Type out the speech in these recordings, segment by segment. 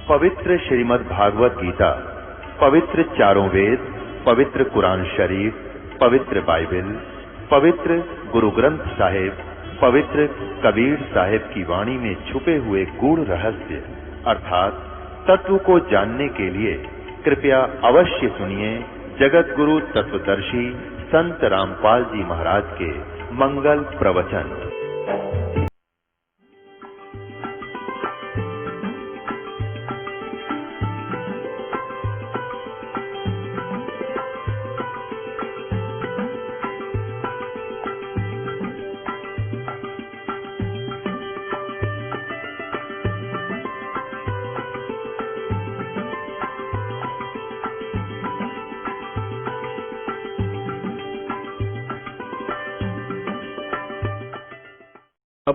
पवित्र श्रीमद् भागवत गीता, पवित्र चारों वेद, पवित्र कुरान शरीफ, पवित्र बाइबल, पवित्र गुरु ग्रंथ साहिब, पवित्र कबीर साहिब की वाणी में छुपे हुए गूढ़ रहस्य अर्थात तत्व को जानने के लिए कृपया अवश्य सुनिए जगत गुरु तत्वदर्शी संत रामपाल जी महाराज के मंगल प्रवचन।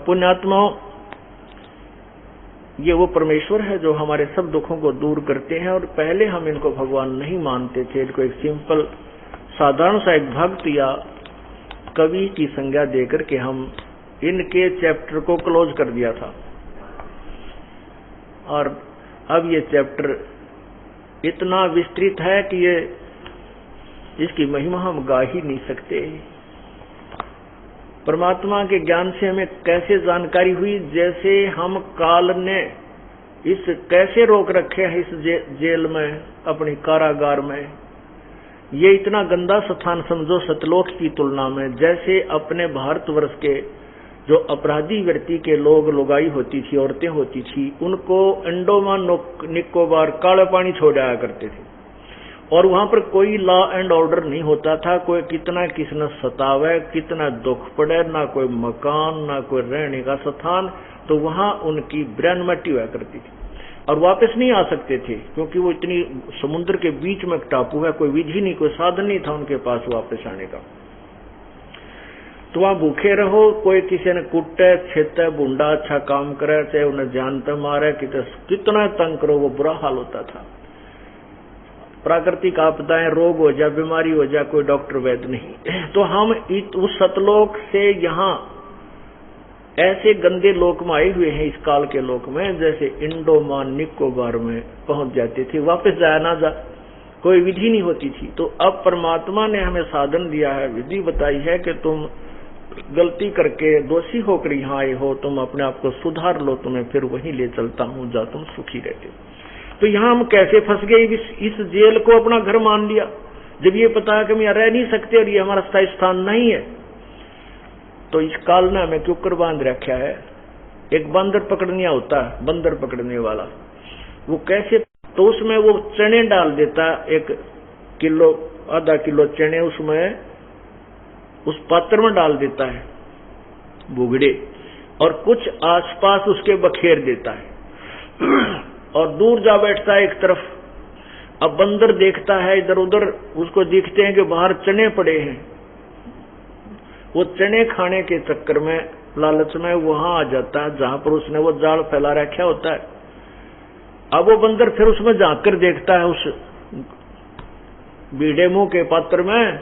पुण्यात्माओं, ये वो परमेश्वर है जो हमारे सब दुखों को दूर करते हैं। और पहले हम इनको भगवान नहीं मानते थे। इनको एक सिंपल साधारण सा एक भक्त या कवि की संज्ञा देकर के हम इनके चैप्टर को क्लोज कर दिया था। और अब ये चैप्टर इतना विस्तृत है कि ये इसकी महिमा हम गा ही नहीं सकते। परमात्मा के ज्ञान से हमें कैसे जानकारी हुई, जैसे हम काल ने इस कैसे रोक रखे हैं इस जेल में, अपनी कारागार में। ये इतना गंदा स्थान समझो सतलोक की तुलना में। जैसे अपने भारतवर्ष के जो अपराधी व्यक्ति के लोग लुगाई होती थी, औरतें होती थी, उनको अंडोमान निकोबार काले पानी छोड़ आया करते थे और वहां पर कोई लॉ एंड ऑर्डर नहीं होता था। कोई कितना किसने सतावे, कितना दुख पड़े, ना कोई मकान, ना कोई रहने का स्थान। तो वहां उनकी ब्रेन मट्टी हुआ करती थी और वापस नहीं आ सकते थे, क्योंकि वो इतनी समुद्र के बीच में टापू है, कोई विधि नहीं, कोई साधन नहीं था उनके पास वापस आने का। तो वहां भूखे रहो, कोई किसी ने कुटे छेते बुंडा अच्छा काम करे, चाहे उन्हें जानते मारे, कितना तंग करो, वो बुरा हाल होता था। प्राकृतिक आपदाएं, रोग हो जाए, बीमारी हो जाए, कोई डॉक्टर वैद्य नहीं। तो हम उस सतलोक से यहाँ ऐसे गंदे लोक में आए हुए हैं, इस काल के लोक में, जैसे इंडोमान निकोबार में पहुंच जाते थे। वापस जाया ना जा, कोई विधि नहीं होती थी। तो अब परमात्मा ने हमें साधन दिया है, विधि बताई है कि तुम गलती करके दोषी होकर यहाँ आए हो, तुम अपने आप को सुधार लो, तुम्हें फिर वहीं ले चलता हूँ जहाँ तुम सुखी रहते हो। तो यहाँ हम कैसे फंस गए, इस जेल को अपना घर मान लिया, जब ये पता है कि हम यहाँ रह नहीं सकते और ये हमारा स्थायी स्थान नहीं है। तो इस काल ने हमें क्यों कर बांध रखा है। एक बंदर पकड़निया होता है, बंदर पकड़ने वाला, वो कैसे, तो उसमें वो चने डाल देता, 1 किलो आधा किलो चने उसमें उस पात्र में डाल देता है बुगड़े, और कुछ आसपास उसके बखेर देता है और दूर जा बैठता है एक तरफ। अब बंदर देखता है इधर उधर, उसको दिखते हैं कि बाहर चने पड़े हैं। वो चने खाने के चक्कर में, लालच में वहां आ जाता है जहां पर उसने वो जाल फैला रखा होता है। अब वो बंदर फिर उसमें झांक कर देखता है उस बीड़े मुंह के पात्र में,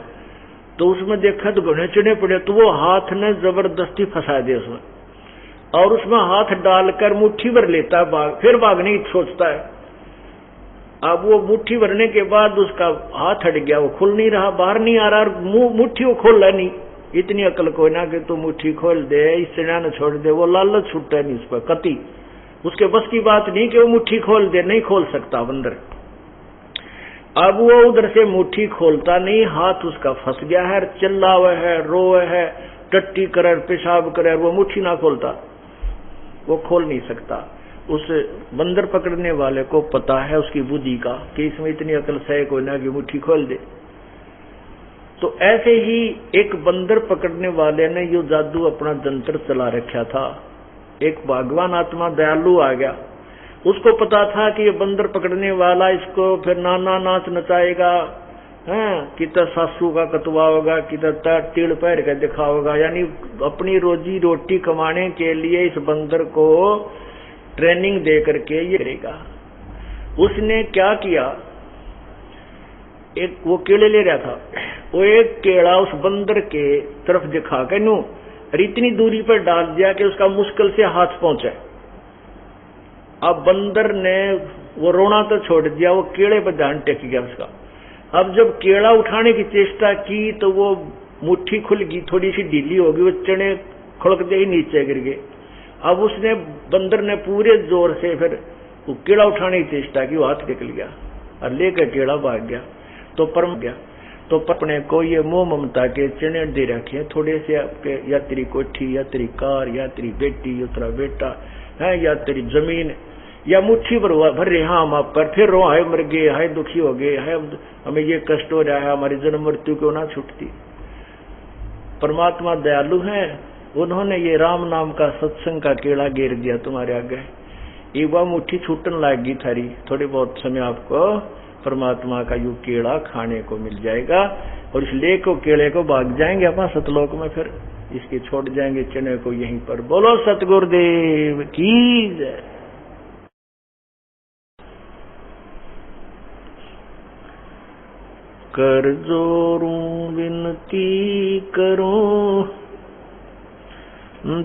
तो उसमें देखा तो घने चने पड़े। तो वो हाथ ने जबरदस्ती फंसा दिया उसमें और उसमें हाथ डालकर मुट्ठी भर लेता है, फिर भागने की सोचता है। अब वो मुट्ठी भरने के बाद उसका हाथ हट गया, वो खुल नहीं रहा, बाहर नहीं आ रहा, और मुट्ठी वो खोल रहा नहीं। इतनी अकल कोई ना कि तू मुट्ठी खोल दे, इस चना न छोड़ दे, वो लालच छूटता नहीं उस पर कति, उसके बस की बात नहीं कि वो मुट्ठी खोल दे, नहीं खोल सकता बंदर। अब वो उधर से मुट्ठी खोलता नहीं, हाथ उसका फंस गया है, चिल्लावे है, रोए है, टट्टी करे, पेशाब करे, वो मुट्ठी ना खोलता, वो खोल नहीं सकता। उस बंदर पकड़ने वाले को पता है उसकी बुद्धि का कि इसमें इतनी अकल है कोई ना कि मुट्ठी खोल दे। तो ऐसे ही एक बंदर पकड़ने वाले ने यो जादू अपना जंतर चला रखा था। एक भगवान आत्मा दयालु आ गया, उसको पता था कि ये बंदर पकड़ने वाला इसको फिर नाना नाच नचाएगा, कितना सासू का कतवा होगा, कितना टीड़ पैर का दिखाओगा, यानी अपनी रोजी रोटी कमाने के लिए इस बंदर को ट्रेनिंग दे करके ये करेगा। उसने क्या किया, एक वो केले ले रहा था, वो एक केला उस बंदर के तरफ दिखा के नू और इतनी दूरी पर डाल दिया कि उसका मुश्किल से हाथ पहुंचे। अब बंदर ने वो रोना तो छोड़ दिया, वो केले पर ध्यान टेक गया उसका। अब जब केला उठाने की चेष्टा की तो वो मुट्ठी खुल गई, थोड़ी सी ढीली होगी, वो चने खुड़कते ही नीचे गिर गए। अब उसने बंदर ने पूरे जोर से फिर वो केला उठाने की चेष्टा की, वो हाथ निकल गया और लेकर केला भाग गया। तो परम गया तो अपने को ये मोह ममता के चने दे रखे, थोड़े से आपके या तेरी कोठी या तेरी कार या तेरी बेटी या तेरा बेटा है या तेरी जमीन या मुट्ठी भर रहे हाँ हम आप पर, फिर रो हाय मर गए, हाय दुखी हो गए, हाय हमें ये कष्ट हो रहा है, हमारी जन्म मृत्यु क्यों ना छूटती। परमात्मा दयालु है, उन्होंने ये राम नाम का सत्संग का केला गिर दिया तुम्हारे आगे। एक बार मुट्ठी छूटन लागी थारी, थोड़ी बहुत समय आपको परमात्मा का यू केला खाने को मिल जाएगा और इस ले को केले को भाग जाएंगे अपना सतलोक में, फिर इसके छोड़ जाएंगे चने को यहीं पर। बोलो सतगुरुदेव की जय। कर जोरूं विनती करूं,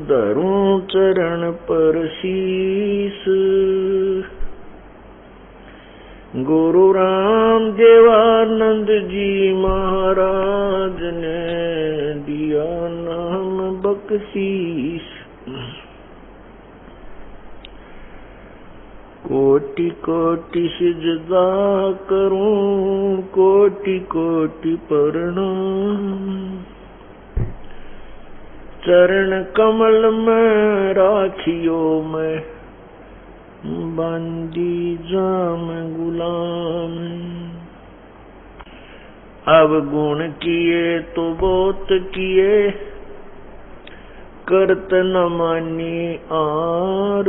धरूं चरण पर शीस, गुरु राम देवानंद जी महाराज ने दिया नाम बख्शीश। कोटि कोटि सिजदा करूं, कोटि कोटि प्रणाम, चरण कमल में राखियो मैं, बंदी जाम गुलाम। अब गुण किए तो बहुत किए, करत न मानी आर,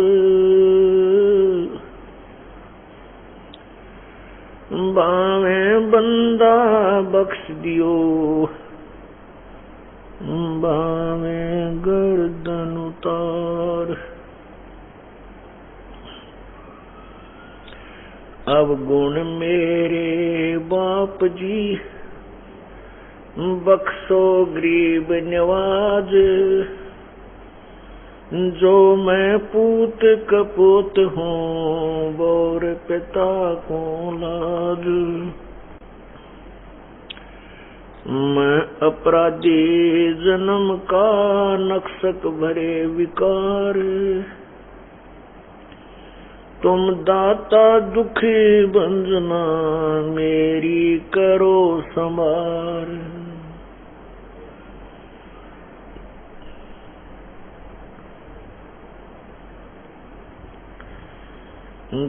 बावे बंदा बख्श दियो, बावे गर्दन उतार। अब गुण मेरे बाप जी, बख्शो गरीब नवाज, जो मैं पूत कपूत हूँ बोर पिता को लाज। मैं अपराधी जन्म का नक्सक भरे विकार, तुम दाता दुखी बंजना मेरी करो संभार।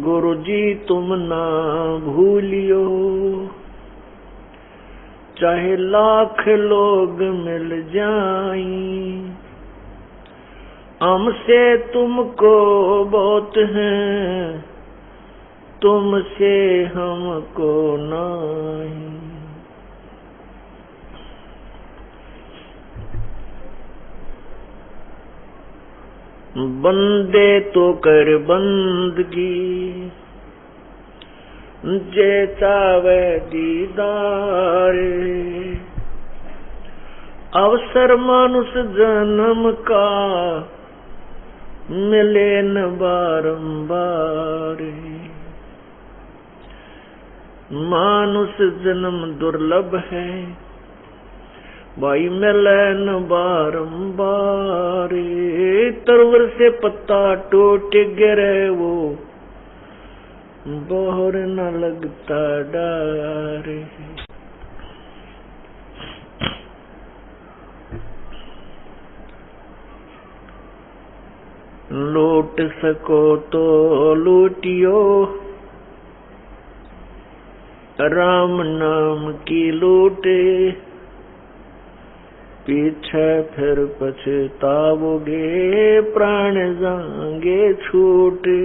गुरु जी तुम ना भूलियो, चाहे लाख लोग मिल जाएं, हमसे तुमको बहुत है, तुमसे हमको नहीं। बंदे तो कर बंदगी, जे चावे दीदार, अवसर मनुष्य जन्म का मिले न बारंबार। मानुष जन्म दुर्लभ है, भाई मिलन बारंबार। तरवर से पत्ता टूट गिरे वो बोहर न लगता डार। लूट सको तो लूटियो, राम नाम की लूटे, पीछे फिर पछताओगे प्राण जाएंगे छूटे।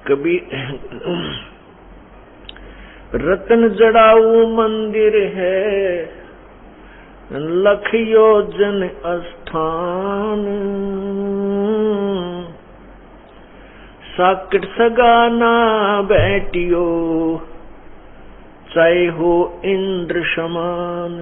कभी रतन जड़ाऊ मंदिर है, लख योजन स्थान, साकट सगाना बैठियो, चाहे हो इंद्र समान।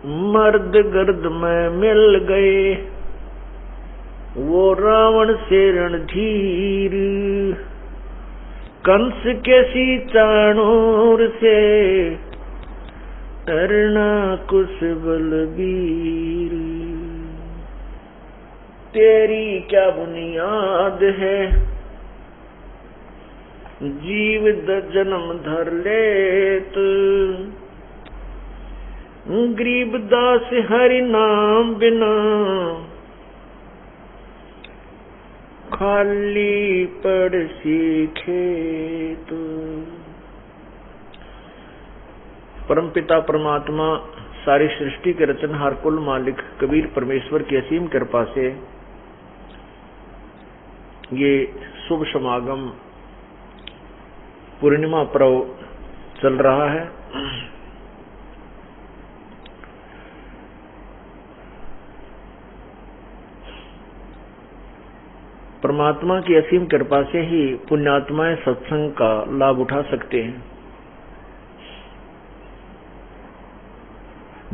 मर्द गर्द में मिल गए, वो रावण से रणधीर, कंस के सी चाणूर से अरना कुश बलबीर। तेरी क्या बुनियाद है, जीव जन्म धर लेत, गरीब दास हरि नाम बिना, खाली पड़ सीखे तो। परमपिता परमात्मा सारी सृष्टि के रचनहार कुल मालिक कबीर परमेश्वर की असीम कृपा से ये शुभ समागम पूर्णिमा पर्व चल रहा है। परमात्मा की असीम कृपा से ही पुण्यात्माएं सत्संग का लाभ उठा सकते हैं।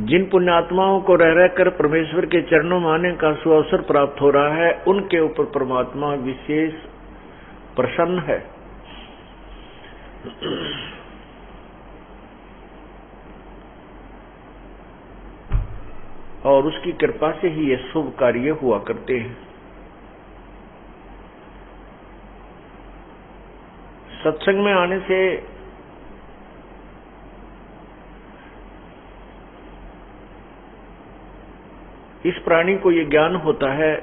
जिन पुण्यात्माओं को रह रहकर परमेश्वर के चरणों में आने का सुअवसर प्राप्त हो रहा है, उनके ऊपर परमात्मा विशेष प्रसन्न है। और उसकी कृपा से ही ये शुभ कार्य हुआ करते हैं। सत्संग में आने से इस प्राणी को ये ज्ञान होता है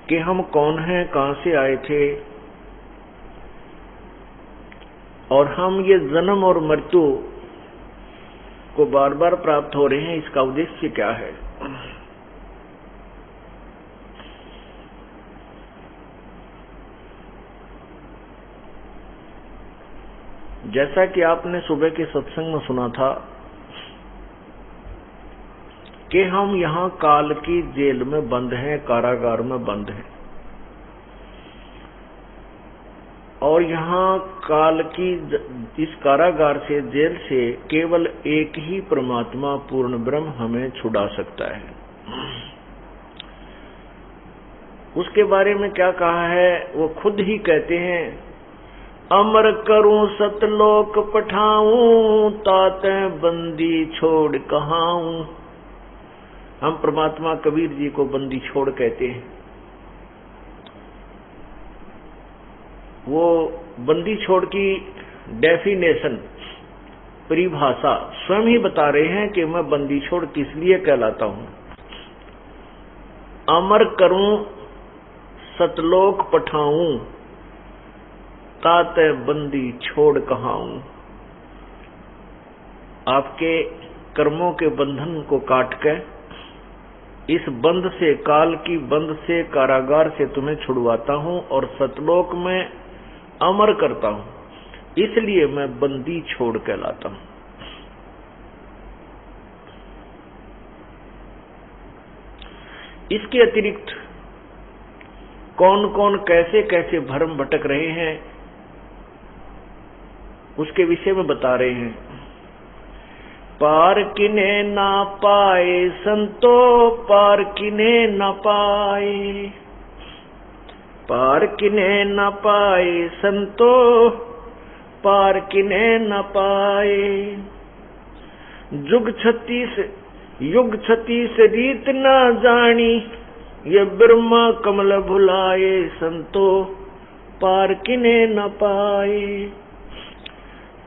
कि हम कौन हैं, कहां से आए थे, और हम ये जन्म और मृत्यु को बार बार प्राप्त हो रहे हैं, इसका उद्देश्य क्या है। जैसा कि आपने सुबह के सत्संग में सुना था कि हम यहाँ काल की जेल में बंद हैं, कारागार में बंद हैं, और यहाँ काल की इस कारागार से, जेल से केवल एक ही परमात्मा पूर्ण ब्रह्म हमें छुड़ा सकता है। उसके बारे में क्या कहा है, वो खुद ही कहते हैं, अमर करूं सतलोक पठाऊं, ताते बंदी छोड़ कहाऊं। हम परमात्मा कबीर जी को बंदी छोड़ कहते हैं। वो बंदी छोड़ की डेफिनेशन, परिभाषा स्वयं ही बता रहे हैं कि मैं बंदी छोड़ किस लिए कहलाता हूं। अमर करूं सतलोक पठाऊं, ताते बंदी छोड़ कहाऊं। आपके कर्मों के बंधन को काट के इस बंद से, काल की बंद से, कारागार से तुम्हें छुड़वाता हूं और सतलोक में अमर करता हूं, इसलिए मैं बंदी छोड़ कहलाता हूं। इसके अतिरिक्त कौन कौन कैसे कैसे भ्रम भटक रहे हैं, उसके विषय में बता रहे हैं। पार किन्हे ना पाए संतो, पार किन्हे ना पाए, पार किन्हे न पाए संतो, पार किन्हे न पाए। युग 36 रीत न जानी, ये ब्रह्मा कमल भुलाए संतो, पार किन्हे न पाए।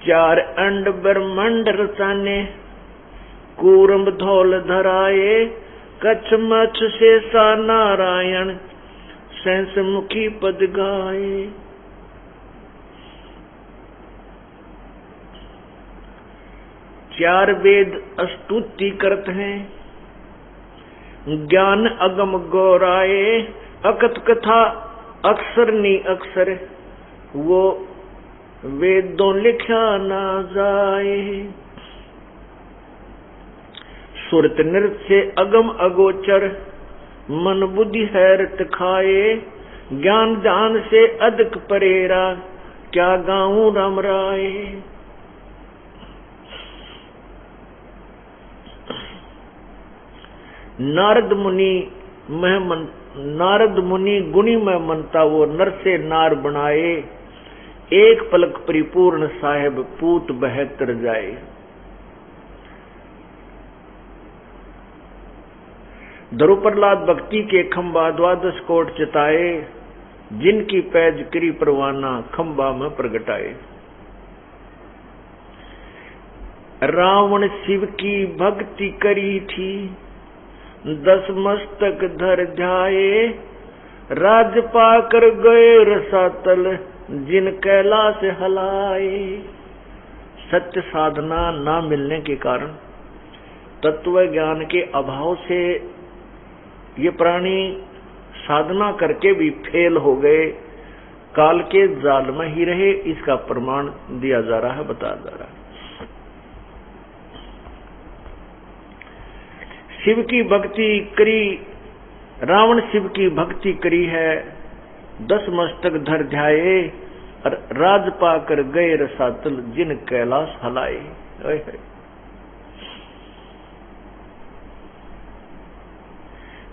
4 अंड ब्रह्मांड रचाने, कूरम धौल धराए, कच्छ मच्छ से सा नारायण, सहस मुखी पद गाए। चार वेद स्तुति करत हैं, ज्ञान अगम गौराए, अकथ कथा अक्षर नी अक्षर, वो वेदों लिखा ना जाए। सुरत नृत से अगम अगोचर, मन बुद्धि हैरत खाए। ज्ञान जान से अधिक परेरा, क्या गाऊं राम राय। नारद मुनि गुणी में मनता वो नर से नार बनाए, एक पलक परिपूर्ण साहेब पूत 72 जाए। ध्रुव प्रहलाद भक्ति के खंबा 12 कोट चिताए, जिनकी पैज करी परवाना खंबा में प्रगटाए। रावण शिव की भक्ति करी थी, 10 मस्तक धर ध्याये, राज पाकर गए रसातल, जिन कैलाश हलाए। सत्य साधना ना मिलने के कारण, तत्व ज्ञान के अभाव से ये प्राणी साधना करके भी फेल हो गए, काल के जाल में ही रहे। इसका प्रमाण दिया जा रहा है, बताया जा रहा है। शिव की भक्ति करी, रावण शिव की भक्ति करी है, 10 मस्तक धर ध्याये, राज पाकर गए रसातल, जिन कैलाश हलाए।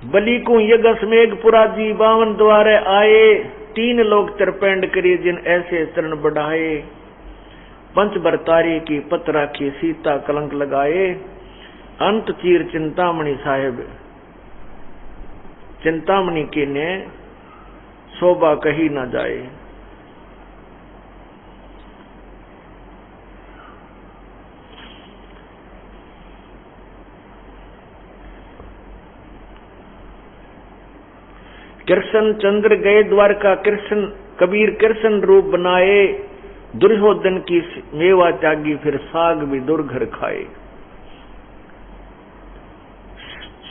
बलि को यज्ञ समेघ पुराजी 52 द्वारे आए, 3 लोग तरपेंड करिए, जिन ऐसे चरण बढ़ाए। पंच बरतारी की पत राखी, सीता कलंक लगाए, अंत चीर चिंतामणि साहेब, चिंतामणि की ने शोभा कही न जाए। कृष्ण चंद्र गए द्वारका, कृष्ण कबीर कृष्ण रूप बनाए, दुर्योधन की मेवा त्यागी, फिर साग भी दुर्घर खाए।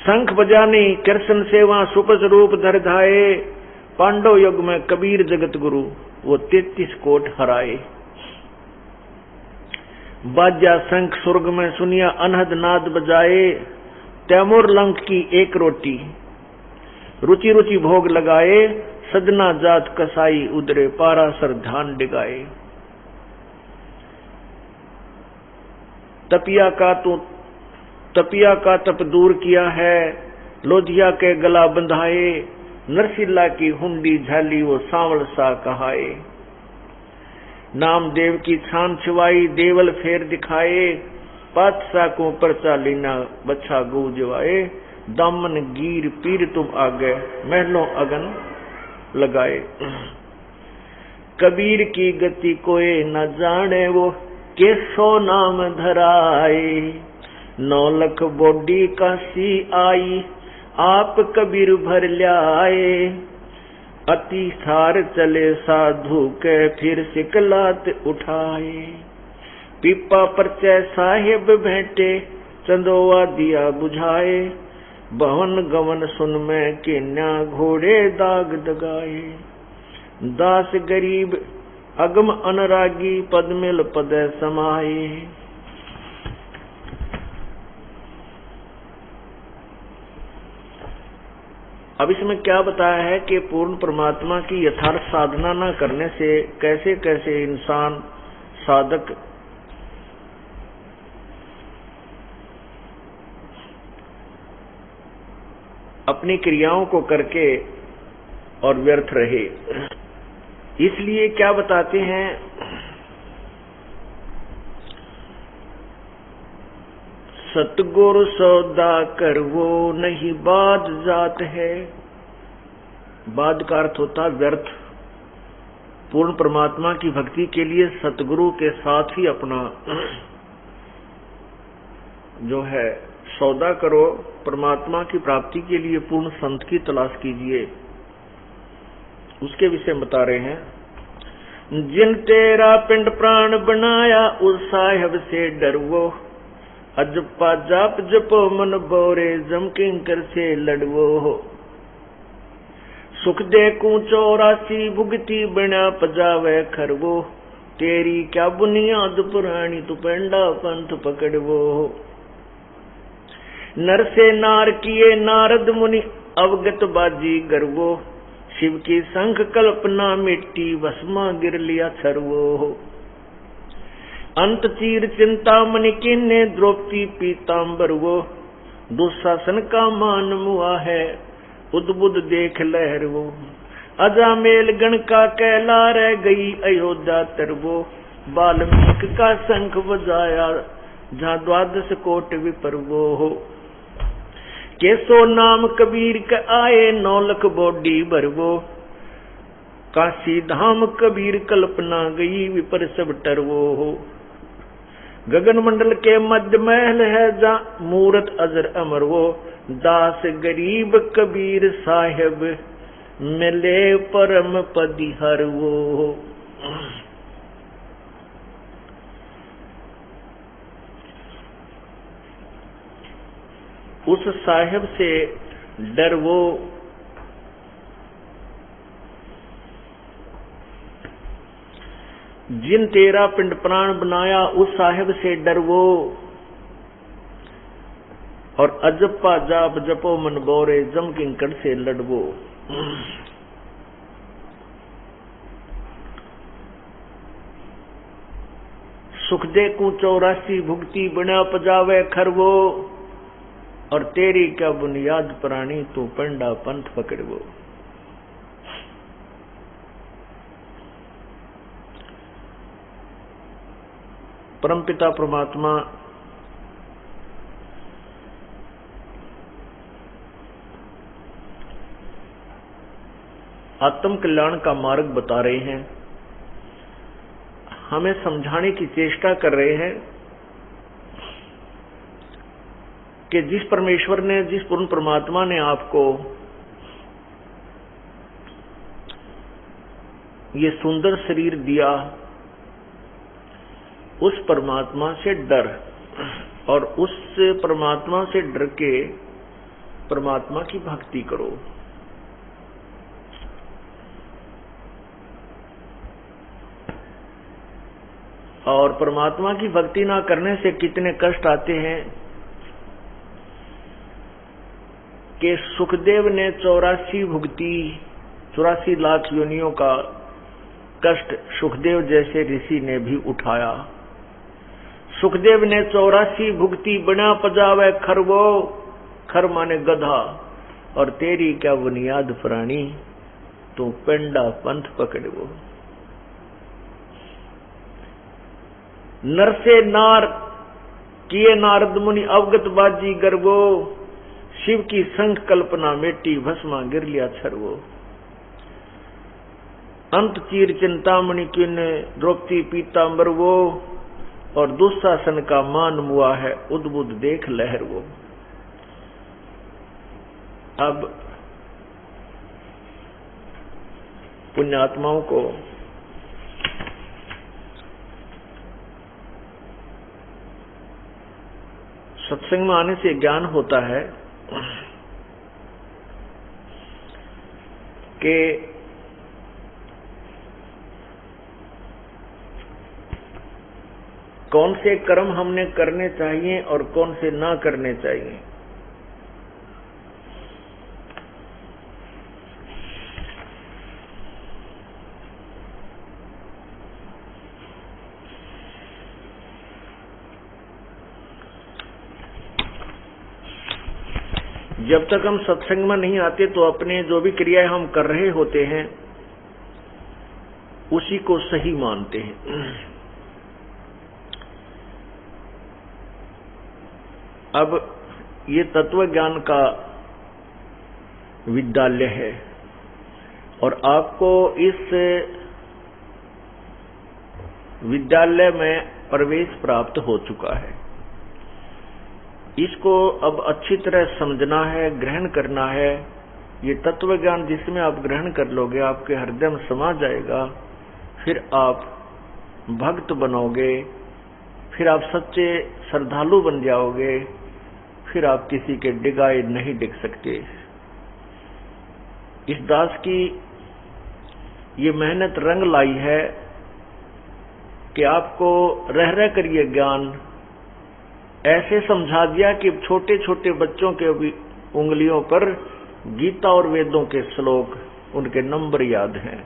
शंख बजाने कृष्ण सेवा, सुपस रूप धर धाये, पांडव युग में कबीर जगत गुरु, वो 33 कोट हराए। बाजा शंख स्वर्ग में सुनिया, अनहद नाद बजाए, तैमूर लंक की एक रोटी, रुचि रुचि भोग लगाए, सजना जात कसाई, उदरे पारासर ध्यान डिगाए। तपिया का तप दूर किया है, लोधिया के गला बंधाए, नरसिल्ला की हुंडी झाली, वो सांवल सा कहाए। नामदेव की छान छिवाई, देवल फेर दिखाए, पातशाह को परचा लीना, बच्छा गूंजवाए। दामन गिर पीर तुम आगे, महलों अगन लगाए। कबीर की गति कोई न जाने, वो केसो नाम धराए। 9 लाख बोडी काशी आई, आप कबीर भर ल्याए। अति सार चले साधु के, फिर सिकलात उठाए। पीपा परचय साहेब भेंटे, चंदोवा दिया बुझाए। भवन गवन सुन में किन्या, घोड़े दाग दगाए। दास गरीब अगम अनरागी, पद मिल पद समाये। अब इसमें क्या बताया है कि पूर्ण परमात्मा की यथार्थ साधना न करने से कैसे कैसे इंसान साधक अपनी क्रियाओं को करके और व्यर्थ रहे। इसलिए क्या बताते हैं, सतगुरु सौदा कर वो नहीं बात जात है। बाद का अर्थ होता व्यर्थ। पूर्ण परमात्मा की भक्ति के लिए सतगुरु के साथ ही अपना जो है सौदा करो। परमात्मा की प्राप्ति के लिए पूर्ण संत की तलाश कीजिए। उसके विषय बता रहे हैं, जिन तेरा पिंड प्राण बनाया, उस साहेब से डरवो। अजपा जाप जपो मन बोरे, जम किंकर से लड़वो। सुख दे कू 84 भुगती, बिना पजावे खरवो। तेरी क्या बुनियाद पुरानी, तू पेंडा पंथ पकड़वो। नर से नार किए नारद मुनि, अवगत बाजी गर्वो। शिव की संख कल्पना मिट्टी, भस्मा गिर लिया छरवो। अंत चीर चिंतामणि किन्ने द्रौपदी पीताम्बर वो, दुशासन का मान मुआ है उद्बुद देख लहर वो। अजामेल गण का कहला रह गई अयोध्या तरवो, वाल्मीकि का शंख बजाया जहाँ द्वादश कोट विपर वो हो। केसो नाम कबीर के आए 9 लाख बॉडी भरवो, काशी धाम कबीर कल्पना गई विपर सब टरवो हो। गगन मंडल के मध्य महल है जा मूरत अजर अमर वो, दास गरीब कबीर साहेब मिले परम पदी हर वो। उस साहेब से डर वो, जिन तेरा पिंड प्राण बनाया उस साहेब से डर वो। और अजप्पा जाप जपो मन बोरे जम किंकड़ से लड़वो। सुखदे को 84 भुगती बिना पजावे खरवो, और तेरी क्या बुनियाद प्राणी तू पंडा पंथ पकड़वो। परमपिता परमात्मा आत्म कल्याण का मार्ग बता रहे हैं, हमें समझाने की चेष्टा कर रहे हैं कि जिस परमेश्वर ने, जिस पूर्ण परमात्मा ने आपको ये सुंदर शरीर दिया, उस परमात्मा से डर और उस परमात्मा से डर के परमात्मा की भक्ति करो। और परमात्मा की भक्ति ना करने से कितने कष्ट आते हैं कि सुखदेव ने 84 भुगती, 84 लाख योनियों का कष्ट सुखदेव जैसे ऋषि ने भी उठाया। सुखदेव ने 84 भुगती बिना पजावे खरवो, खर माने गधा, और तेरी क्या बुनियाद प्राणी तू पेंडा पंथ पकड़वो। नर से नार किए नारद मुनि अवगत बाजी गर्वो, शिव की संख कल्पना मेटी भस्मा गिर लिया छरवो। अंत चीर चिंतामणि किन द्रौपदी पीताम्बर वो, और दुशासन का मान मुआ है उद्बुद देख लहर वो। अब पुण्यात्माओं को सत्संग में आने से ज्ञान होता है कि कौन से कर्म हमने करने चाहिए और कौन से ना करने चाहिए। जब तक हम सत्संग में नहीं आते तो अपने जो भी क्रियाएं हम कर रहे होते हैं उसी को सही मानते हैं। अब ये तत्व ज्ञान का विद्यालय है और आपको इस विद्यालय में प्रवेश प्राप्त हो चुका है। इसको अब अच्छी तरह समझना है, ग्रहण करना है। ये तत्व ज्ञान जिसमें आप ग्रहण कर लोगे आपके हृदय में समा जाएगा, फिर आप भक्त बनोगे, फिर आप सच्चे श्रद्धालु बन जाओगे, फिर आप किसी के डिगाए नहीं डिग सकते। इस दास की ये मेहनत रंग लाई है कि आपको रह रह कर ये ज्ञान ऐसे समझा दिया कि छोटे छोटे बच्चों के भी उंगलियों पर गीता और वेदों के श्लोक, उनके नंबर याद हैं।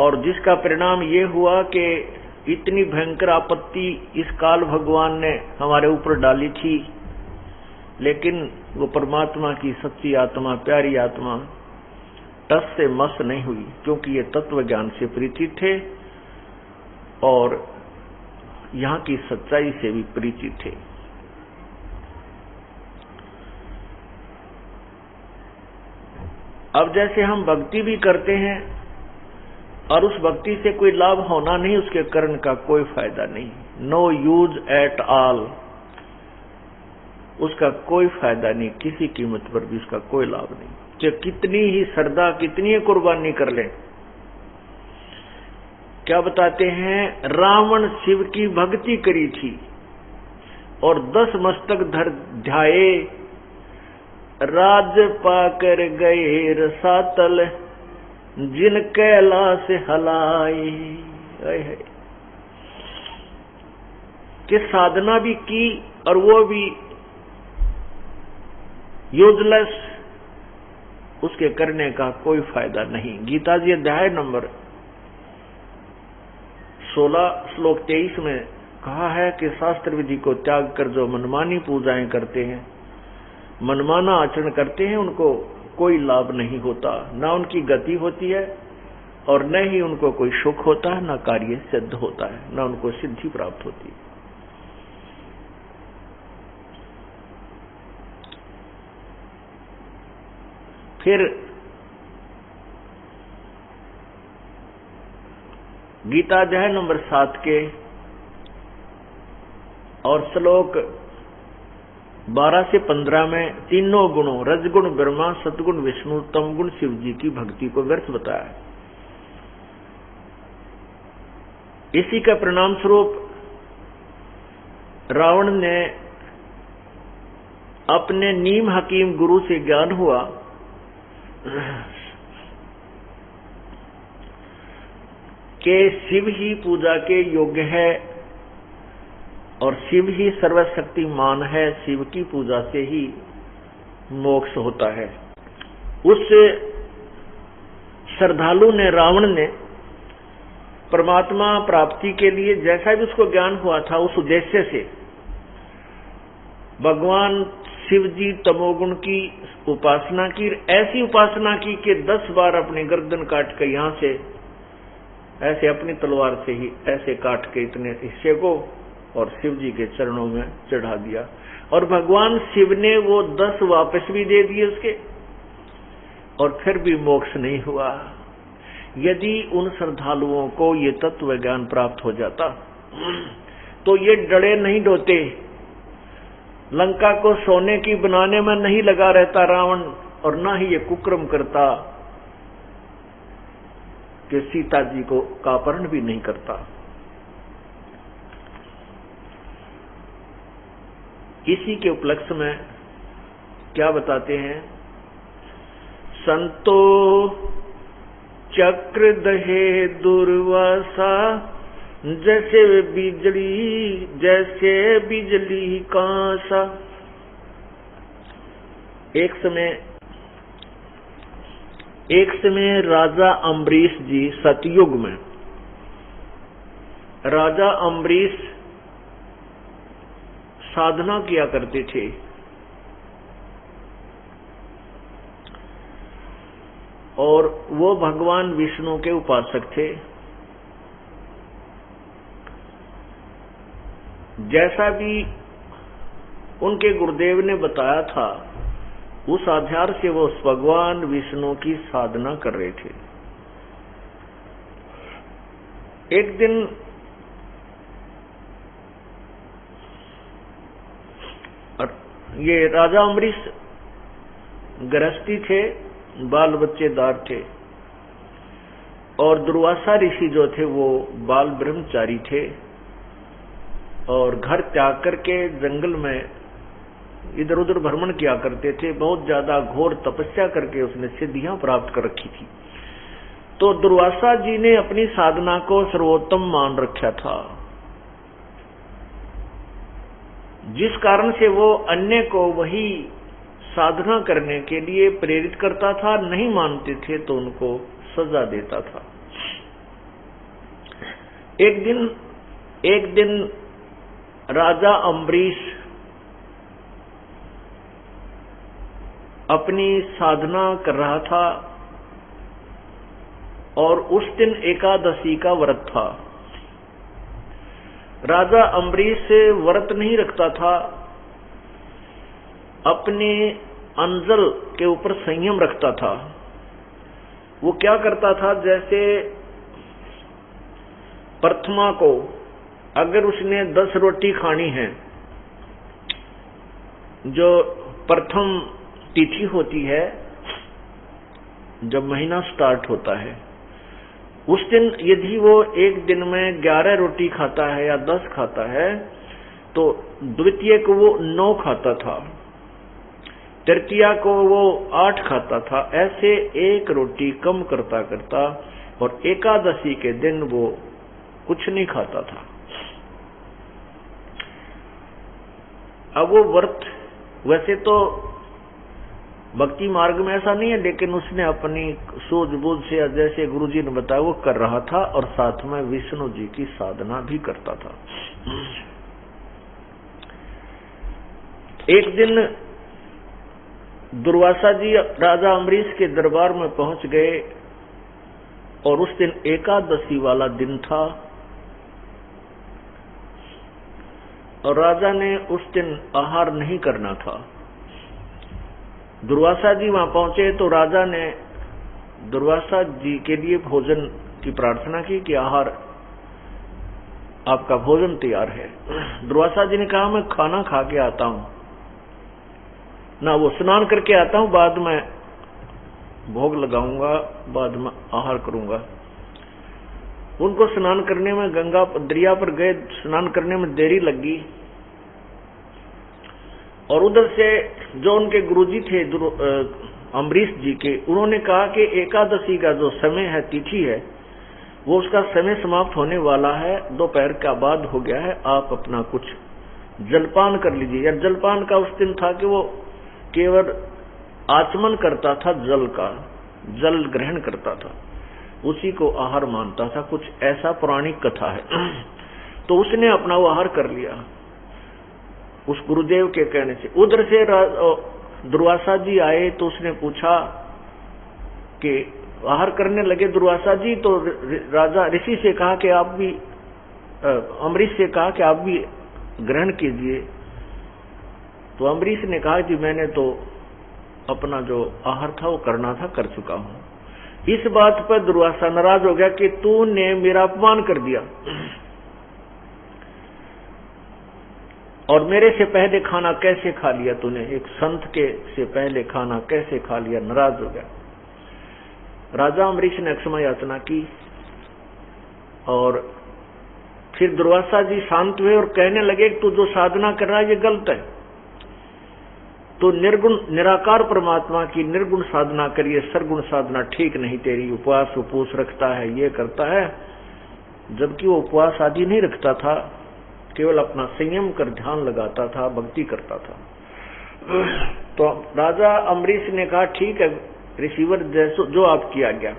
और जिसका परिणाम ये हुआ कि इतनी भयंकर आपत्ति इस काल भगवान ने हमारे ऊपर डाली थी, लेकिन वो परमात्मा की सच्ची आत्मा, प्यारी आत्मा टस से मस नहीं हुई, क्योंकि ये तत्व ज्ञान से परिचित थे और यहाँ की सच्चाई से भी परिचित थे। अब जैसे हम भक्ति भी करते हैं और उस भक्ति से कोई लाभ होना नहीं, उसके करण का कोई फायदा नहीं, नो यूज एट ऑल, उसका कोई फायदा नहीं, किसी कीमत पर भी उसका कोई लाभ नहीं। कि कितनी ही श्रद्धा, कितनी ही कुर्बानी कर ले। क्या बताते हैं, रावण शिव की भक्ति करी थी और 10 मस्तक धर ध्याए, राज पाकर गए रसातल, जिन कैलाश हलाए। कि साधना भी की और वो भी यूजलेस, उसके करने का कोई फायदा नहीं। गीता जी अध्याय नंबर 16 श्लोक 23 में कहा है कि शास्त्र विधि को त्याग कर जो मनमानी पूजाएं करते हैं, मनमाना आचरण करते हैं, उनको कोई लाभ नहीं होता, ना उनकी गति होती है और न ही उनको कोई सुख होता है, ना कार्य सिद्ध होता है, ना उनको सिद्धि प्राप्त होती है। फिर गीता अध्याय नंबर 7 के और श्लोक 12 से 15 में तीनों गुणों, रजगुण ब्रह्मा, सतगुण विष्णु, तमगुण शिव जी की भक्ति को व्यर्थ बताया है। इसी का परिणाम स्वरूप रावण ने अपने नीम हकीम गुरु से ज्ञान हुआ कि शिव ही पूजा के योग्य है और शिव ही सर्वशक्तिमान है, शिव की पूजा से ही मोक्ष होता है। उस श्रद्धालु ने, रावण ने परमात्मा प्राप्ति के लिए जैसा भी उसको ज्ञान हुआ था, उस उद्देश्य से भगवान शिव जी तमोगुण की उपासना की, ऐसी उपासना की कि 10 बार अपनी गर्दन काट के यहां से ऐसे अपनी तलवार से ही ऐसे काट के इतने हिस्से को और शिव जी के चरणों में चढ़ा दिया, और भगवान शिव ने वो 10 वापस भी दे दिए उसके, और फिर भी मोक्ष नहीं हुआ। यदि उन श्रद्धालुओं को ये तत्व ज्ञान प्राप्त हो जाता तो ये डरे नहीं डोते, लंका को सोने की बनाने में नहीं लगा रहता रावण, और ना ही ये कुक्रम करता कि सीता जी को का अपहरण भी नहीं करता। इसी के उपलक्ष्य में क्या बताते हैं, संतो चक्र दहे दुर्वासा, जैसे बिजली कांसा। एक समय राजा अम्बरीश जी, सतयुग में राजा अम्बरीश साधना किया करते थे। और वो भगवान विष्णु के उपासक थे। जैसा भी उनके गुरुदेव ने बताया था, उस आधार से वो भगवान विष्णु की साधना कर रहे थे। एक दिन ये राजा अम्बरीश गृहस्थी थे, बाल बच्चेदार थे, और दुर्वासा ऋषि जो थे वो बाल ब्रह्मचारी थे, और घर त्याग करके जंगल में इधर उधर भ्रमण किया करते थे। बहुत ज्यादा घोर तपस्या करके उसने सिद्धियां प्राप्त कर रखी थी। तो दुर्वासा जी ने अपनी साधना को सर्वोत्तम मान रखा था, जिस कारण से वो अन्य को वही साधना करने के लिए प्रेरित करता था। नहीं मानते थे तो उनको सजा देता था। एक दिन राजा अम्बरीश अपनी साधना कर रहा था और उस दिन एकादशी का व्रत था। राजा अम्बरीश व्रत नहीं रखता था, अपने अंजल के ऊपर संयम रखता था। वो क्या करता था, जैसे प्रथमा को अगर उसने 10 रोटी खानी है, जो प्रथम तिथि होती है जब महीना स्टार्ट होता है, उस दिन यदि वो एक दिन में 11 रोटी खाता है या 10 खाता है, तो द्वितीय को वो 9 खाता था, तृतीया को वो 8 खाता था। ऐसे एक रोटी कम करता करता और एकादशी के दिन वो कुछ नहीं खाता था। अब वो व्रत वैसे तो भक्ति मार्ग में ऐसा नहीं है, लेकिन उसने अपनी सूझबूझ से, जैसे गुरुजी ने बताया, वो कर रहा था और साथ में विष्णु जी की साधना भी करता था। एक दिन दुर्वासा जी राजा अम्बरीश के दरबार में पहुंच गए और उस दिन एकादशी वाला दिन था और राजा ने उस दिन आहार नहीं करना था। दुर्वासा जी वहां पहुंचे तो राजा ने दुर्वासा जी के लिए भोजन की प्रार्थना की कि आहार, आपका भोजन तैयार है। दुर्वासा जी ने कहा, मैं खाना खा के आता हूं ना, वो स्नान करके आता हूं, बाद में भोग लगाऊंगा, बाद में आहार करूंगा। उनको स्नान करने में, गंगा दरिया पर गए, स्नान करने में देरी लगी और उधर से जो उनके गुरुजी थे अम्बरीश जी के, उन्होंने कहा कि एकादशी का जो समय है, तिथि है, वो उसका समय समाप्त होने वाला है, दोपहर का बाद हो गया है, आप अपना कुछ जलपान कर लीजिए। या जलपान का उस दिन था कि वो केवल आचमन करता था, जल का जल ग्रहण करता था, उसी को आहार मानता था, कुछ ऐसा पौराणिक कथा है। तो उसने अपना वो आहार कर लिया उस गुरुदेव के कहने से। उधर से दुर्वासा जी आए तो उसने पूछा कि आहार करने लगे दुर्वासा जी, तो राजा ऋषि से कहा कि आप भी, अम्बरीश से कहा कि आप भी ग्रहण कीजिए। तो अम्बरीश ने कहा कि मैंने तो अपना जो आहार था वो करना था, कर चुका हूं। इस बात पर दुर्वासा नाराज हो गया कि तूने मेरा अपमान कर दिया और मेरे से पहले खाना कैसे खा लिया तूने, एक संत के से पहले खाना कैसे खा लिया। नाराज हो गया। राजा अम्बरीश ने क्षमा याचना की और फिर दुर्वासा जी शांत हुए और कहने लगे कि तू जो साधना कर रहा है ये गलत है, तो निर्गुण निराकार परमात्मा की निर्गुण साधना करिए, सरगुण साधना ठीक नहीं तेरी। उपवास उपवास रखता है, ये करता है, जबकि वो उपवास आदि नहीं रखता था, केवल अपना संयम कर ध्यान लगाता था, भक्ति करता था। तो राजा अम्बरीश ने कहा, ठीक है ऋषिवर, जैसो जो आपकी आज्ञा।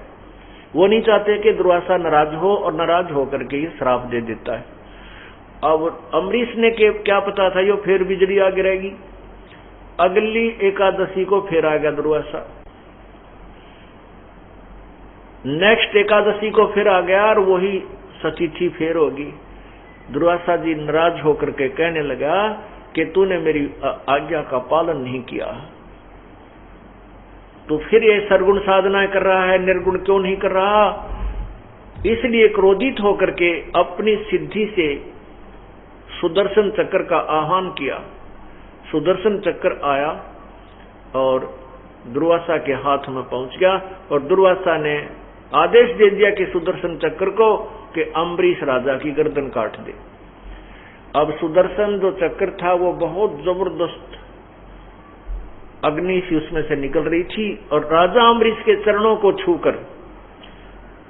वो नहीं चाहते कि दुर्वासा नाराज हो और नाराज होकर के ये श्राप दे देता है। अब अम्बरीश ने के क्या पता था यो फिर बिजली आ गिरेगी। अगली एकादशी को फिर आ गया दुर्वासा, नेक्स्ट एकादशी को फिर आ गया और वही सतिथि फिर होगी। दुर्वासा जी नाराज होकर के कहने लगा कि तूने मेरी आज्ञा का पालन नहीं किया, तो फिर ये सरगुण साधना कर रहा है, निर्गुण क्यों नहीं कर रहा। इसलिए क्रोधित होकर के अपनी सिद्धि से सुदर्शन चक्र का आह्वान किया। सुदर्शन चक्र आया और दुर्वासा के हाथ में पहुंच गया और दुर्वासा ने आदेश दे दिया कि सुदर्शन चक्र को कि अम्बरीश राजा की गर्दन काट दे। अब सुदर्शन जो चक्र था वो बहुत जबरदस्त अग्नि सी उसमें से निकल रही थी और राजा अम्बरीश के चरणों को छूकर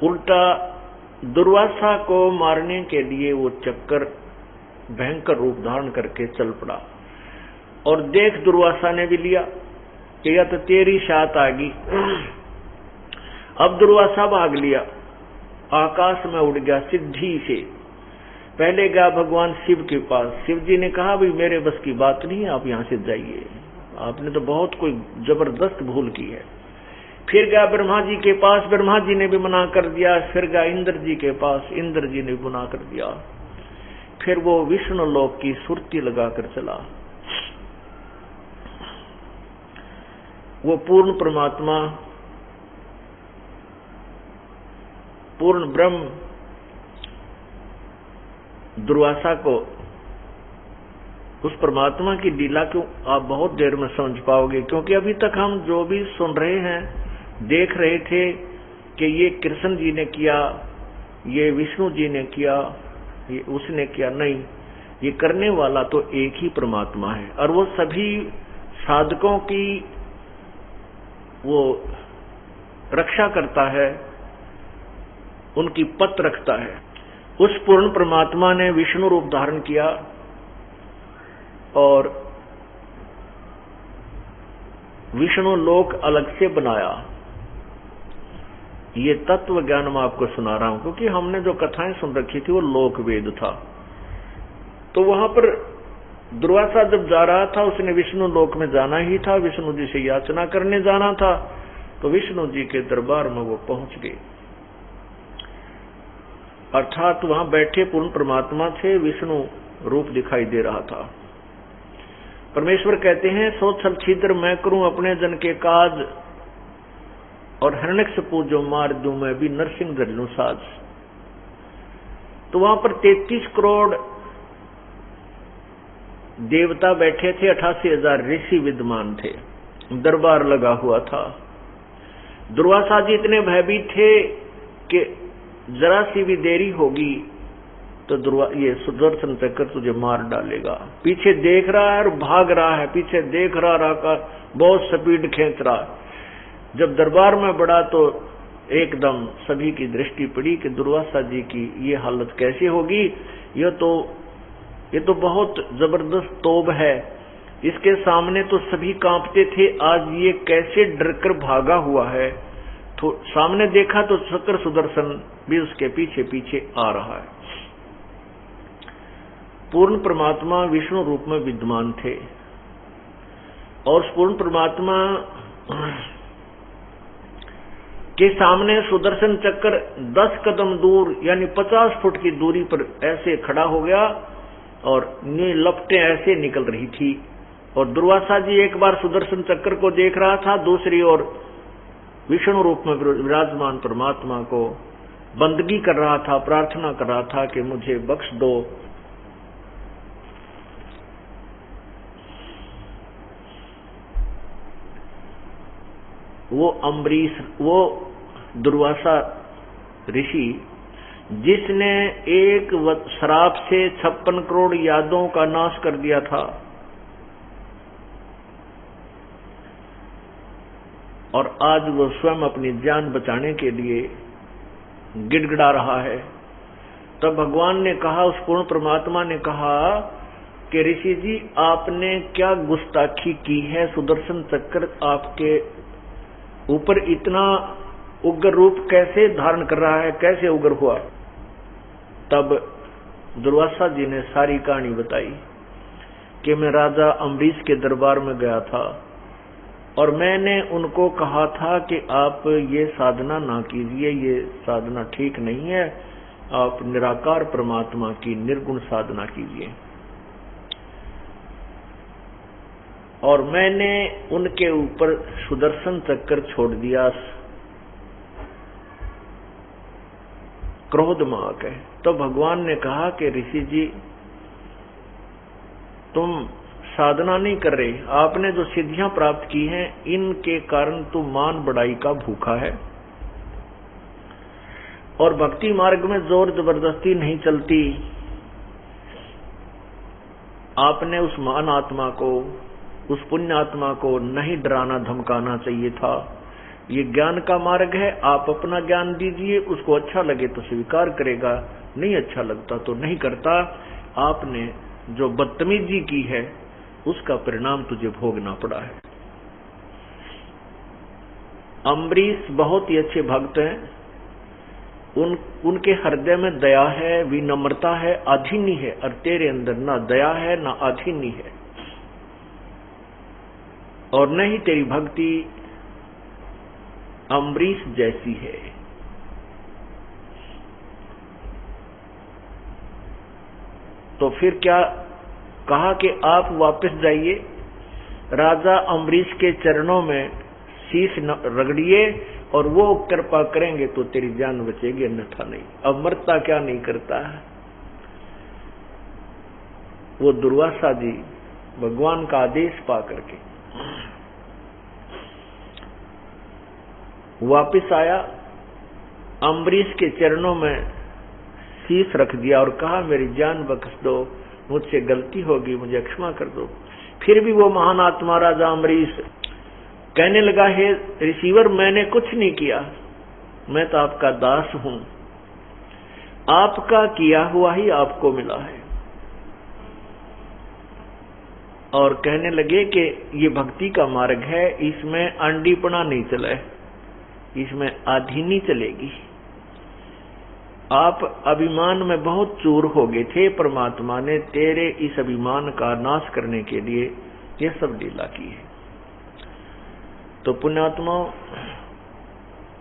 उल्टा दुर्वासा को मारने के लिए वो चक्कर भयंकर रूप धारण करके चल पड़ा। और देख दुर्वासा ने भी लिया कि या तो तेरी शात आ गई। अब दुर्वासा भाग लिया, आकाश में उड़ गया सिद्धि से पहले गया भगवान शिव के पास। शिव जी ने कहा भाई मेरे बस की बात नहीं है, आप यहाँ से जाइए, आपने तो बहुत कोई जबरदस्त भूल की है। फिर गया ब्रह्मा जी के पास, ब्रह्मा जी ने भी मना कर दिया। फिर गया इंद्र जी के पास, इंद्र जी ने भी मना कर दिया। फिर वो विष्णु लोक की सुरती लगाकर चला। वो पूर्ण परमात्मा, पूर्ण ब्रह्म दुर्वासा को, उस परमात्मा की लीला को आप बहुत देर में समझ पाओगे, क्योंकि अभी तक हम जो भी सुन रहे हैं, देख रहे थे कि ये कृष्ण जी ने किया, ये विष्णु जी ने किया, ये उसने किया, नहीं, ये करने वाला तो एक ही परमात्मा है। और वो सभी साधकों की वो रक्षा करता है, उनकी पत रखता है। उस पूर्ण परमात्मा ने विष्णु रूप धारण किया और विष्णु लोक अलग से बनाया। ये तत्व ज्ञान मैं आपको सुना रहा हूं, क्योंकि हमने जो कथाएं सुन रखी थी वो लोक वेद था। तो वहां पर दुर्वासा जब जा रहा था, उसने विष्णु लोक में जाना ही था, विष्णु जी से याचना करने जाना था। तो विष्णु जी के दरबार में वो पहुंच गए, अर्थात वहां बैठे पूर्ण परमात्मा थे, विष्णु रूप दिखाई दे रहा था। परमेश्वर कहते हैं, सो छल छिद्र मैं करूं अपने जन के काज, और हिरण्यकशिपु जो मार दूं मैं भी नरसिंह धर लूं साज। तो वहां पर 33 करोड़ देवता बैठे थे, 88,000 ऋषि विद्यमान थे, दरबार लगा हुआ था। दुर्वासा जी इतने भयभीत थे कि जरा सी भी देरी होगी तो ये सुदर्शन चक्र तुझे मार डालेगा। पीछे देख रहा है और भाग रहा है, पीछे देख रहा कर बहुत स्पीड खींच रहा है। जब दरबार में बढ़ा तो एकदम सभी की दृष्टि पड़ी कि दुर्वासा जी की ये हालत कैसे होगी। ये तो बहुत जबरदस्त तोब है, इसके सामने तो सभी कांपते थे, आज ये कैसे डरकर भागा हुआ है। तो सामने देखा तो चक्र सुदर्शन भी उसके पीछे पीछे आ रहा है। पूर्ण परमात्मा विष्णु रूप में विद्यमान थे, और पूर्ण परमात्मा के सामने सुदर्शन चक्र 10 कदम दूर यानी 50 फुट की दूरी पर ऐसे खड़ा हो गया, और नी लपटें ऐसे निकल रही थी। और दुर्वासा जी एक बार सुदर्शन चक्र को देख रहा था, दूसरी ओर विष्णु रूप में विराजमान परमात्मा को बंदगी कर रहा था, प्रार्थना कर रहा था कि मुझे बख्श दो। वो अम्बरीश, वो दुर्वासा ऋषि जिसने एक श्राप से 56 करोड़ यादों का नाश कर दिया था, और आज वो स्वयं अपनी जान बचाने के लिए गिड़गिड़ा रहा है। तब भगवान ने कहा, उस पूर्ण परमात्मा ने कहा कि ऋषि जी आपने क्या गुस्ताखी की है, सुदर्शन चक्र आपके ऊपर इतना उग्र रूप कैसे धारण कर रहा है, कैसे उग्र हुआ। तब दुर्वासा जी ने सारी कहानी बताई कि मैं राजा अम्बरीश के दरबार में गया था, और मैंने उनको कहा था कि आप ये साधना ना कीजिए, ये साधना ठीक नहीं है, आप निराकार परमात्मा की निर्गुण साधना कीजिए। और मैंने उनके ऊपर सुदर्शन चक्र छोड़ दिया क्रोध में आकर। तो भगवान ने कहा कि ऋषि जी तुम साधना नहीं कर रहे, आपने जो सिद्धियां प्राप्त की हैं इनके कारण तू मान बढ़ाई का भूखा है, और भक्ति मार्ग में जोर जबरदस्ती नहीं चलती। आपने उस महान आत्मा को, उस पुण्य आत्मा को नहीं डराना धमकाना चाहिए था। ये ज्ञान का मार्ग है, आप अपना ज्ञान दीजिए, उसको अच्छा लगे तो स्वीकार करेगा, नहीं अच्छा लगता तो नहीं करता। आपने जो बदतमीजी की है उसका परिणाम तुझे भोगना पड़ा है। अम्बरीश बहुत ही अच्छे भक्त हैं, उनके हृदय में दया है, विनम्रता है, अधीनी है, और तेरे अंदर ना दया है ना अधीनी है, और न ही तेरी भक्ति अम्बरीश जैसी है। तो फिर क्या कहा कि आप वापस जाइए, राजा अम्बरीश के चरणों में शीश रगड़िए, और वो कृपा करेंगे तो तेरी जान बचेगी, अन्यथा नहीं। अब मरता क्या नहीं करता है। वो दुर्वासा जी भगवान का आदेश पा करके वापिस आया, अम्बरीश के चरणों में शीश रख दिया और कहा मेरी जान बख्श दो, मुझसे गलती होगी, मुझे क्षमा कर दो। फिर भी वो महान आत्मा राजा अम्बरीश कहने लगा, हे रिसीवर, मैंने कुछ नहीं किया, मैं तो आपका दास हूं, आपका किया हुआ ही आपको मिला है। और कहने लगे कि ये भक्ति का मार्ग है, इसमें अंडीपना नहीं चला है, इसमें अधीनी चलेगी। आप अभिमान में बहुत चूर हो गए थे, परमात्मा ने तेरे इस अभिमान का नाश करने के लिए ये सब लीला की है। तो पुण्यात्मा,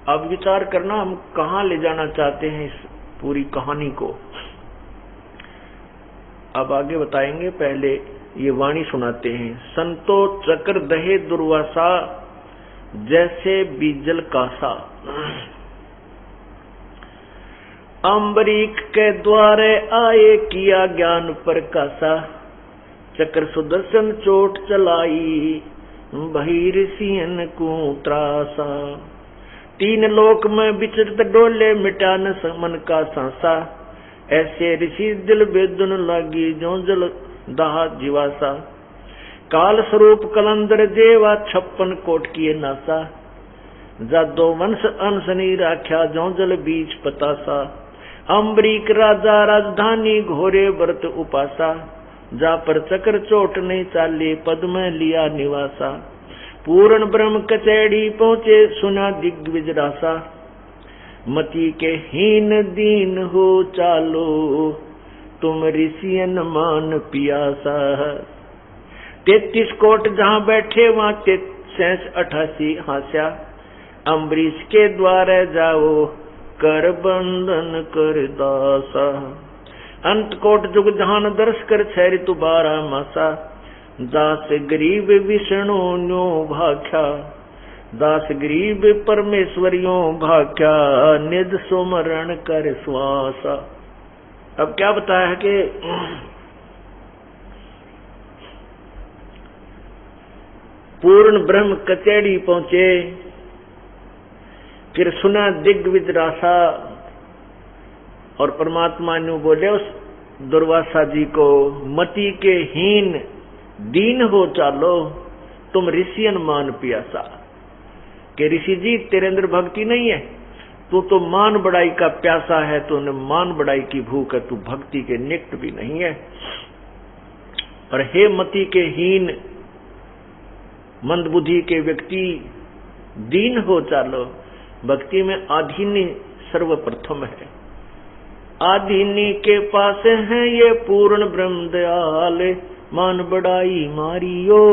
अब विचार करना हम कहां ले जाना चाहते हैं इस पूरी कहानी को, अब आगे बताएंगे। पहले ये वाणी सुनाते हैं। संतो चक्र दहे दुर्वासा, जैसे बीजल कासा, अम्बरीक के द्वारे आए किया ज्ञान प्रकाशा, चक्र सुदर्शन चोट चलाई, भई ऋषियन को त्रासा, तीन लोक में विचरत डोले, मिटा न मन का सांसा, ऐसे ऋषि दिल बेदुन लागी, जो जल दाह जीवासा, काल स्वरूप कलंदर देवा, 56 कोट किए नासा, जादो वंश अनसनी राख्या, जो जल बीच पतासा, अम्बरीक राजा राजधानी, घोरे व्रत उपासा, जा पर चक्र चोट नहीं चाले, पद में लिया निवासा, पूर्ण ब्रह्म कचैड़ी पहुंचे, सुना दिग्विजय रासा, मति के हीन दीन हो चालो, तुम ऋषियन मान पियासा, 33 कोट जहां बैठे वहां 88 हास्या, अम्बरीश के द्वारे जाओ, कर बंधन कर दासा, अंत कोट जुग जहान दर्श कर, 6 ऋतु 12 मासा, दास गरीब विष्णु न्यो भाख्या, दास गरीब परमेश्वरियों भाख्या, निज सुमरण कर श्वासा। अब क्या बताया है कि पूर्ण ब्रह्म कचैड़ी पहुंचे, फिर सुना दिग्विजय रासा, और परमात्मा ने बोले उस दुर्वासा जी को, मति के हीन दीन हो चालो, तुम ऋषियन मान पियासा, कि ऋषि जी तेरे अंदर भक्ति नहीं है, तू तो मान बढ़ाई का प्यासा है, तूने मान बढ़ाई की भूख है, तू भक्ति के निकट भी नहीं है। और हे मति के हीन मंदबुद्धि के व्यक्ति, दीन हो चालो, भक्ति में आधीनी सर्वप्रथम है, आधीनी के पास है ये पूर्ण ब्रह्म दयाल, मान बढ़ाई मारियो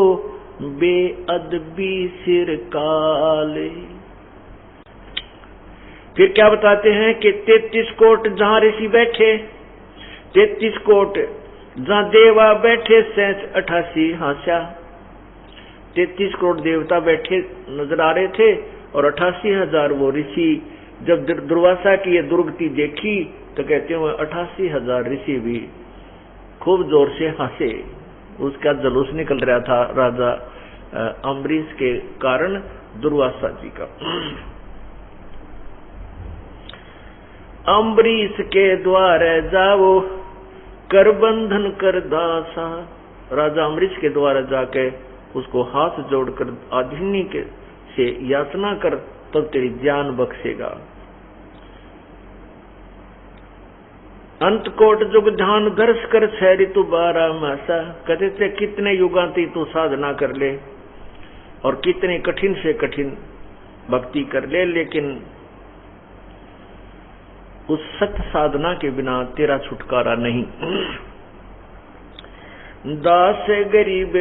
बेअदबी सिर काले। फिर क्या बताते हैं कि 33 कोट जहां ऋषि बैठे, 33 कोट जहां देवा बैठे, 88 हास्या, 33 करोड़ देवता बैठे नजर आ रहे थे, और 88,000 वो ऋषि। जब दुर्वासा की ये दुर्गति देखी तो कहते हैं 88,000 ऋषि भी खूब जोर से हंसे, उसका जुलूस निकल रहा था राजा अम्बरीश के कारण दुर्वासा जी का। अम्बरीश के द्वारे जाओ, कर बंधन कर दासा, राजा अम्बरीश के द्वारा जाके उसको हाथ जोड़कर अधीनी के से याचना कर, तब तेरी जान बख्शेगा। अंत कोट जुग ध्यान दर्श कर, 6 ऋतु 12 मासा, कहते थे कितने युगांती तू साधना कर ले और कितने कठिन से कठिन भक्ति कर ले, लेकिन उस सत्य साधना के बिना तेरा छुटकारा नहीं। दास गरीब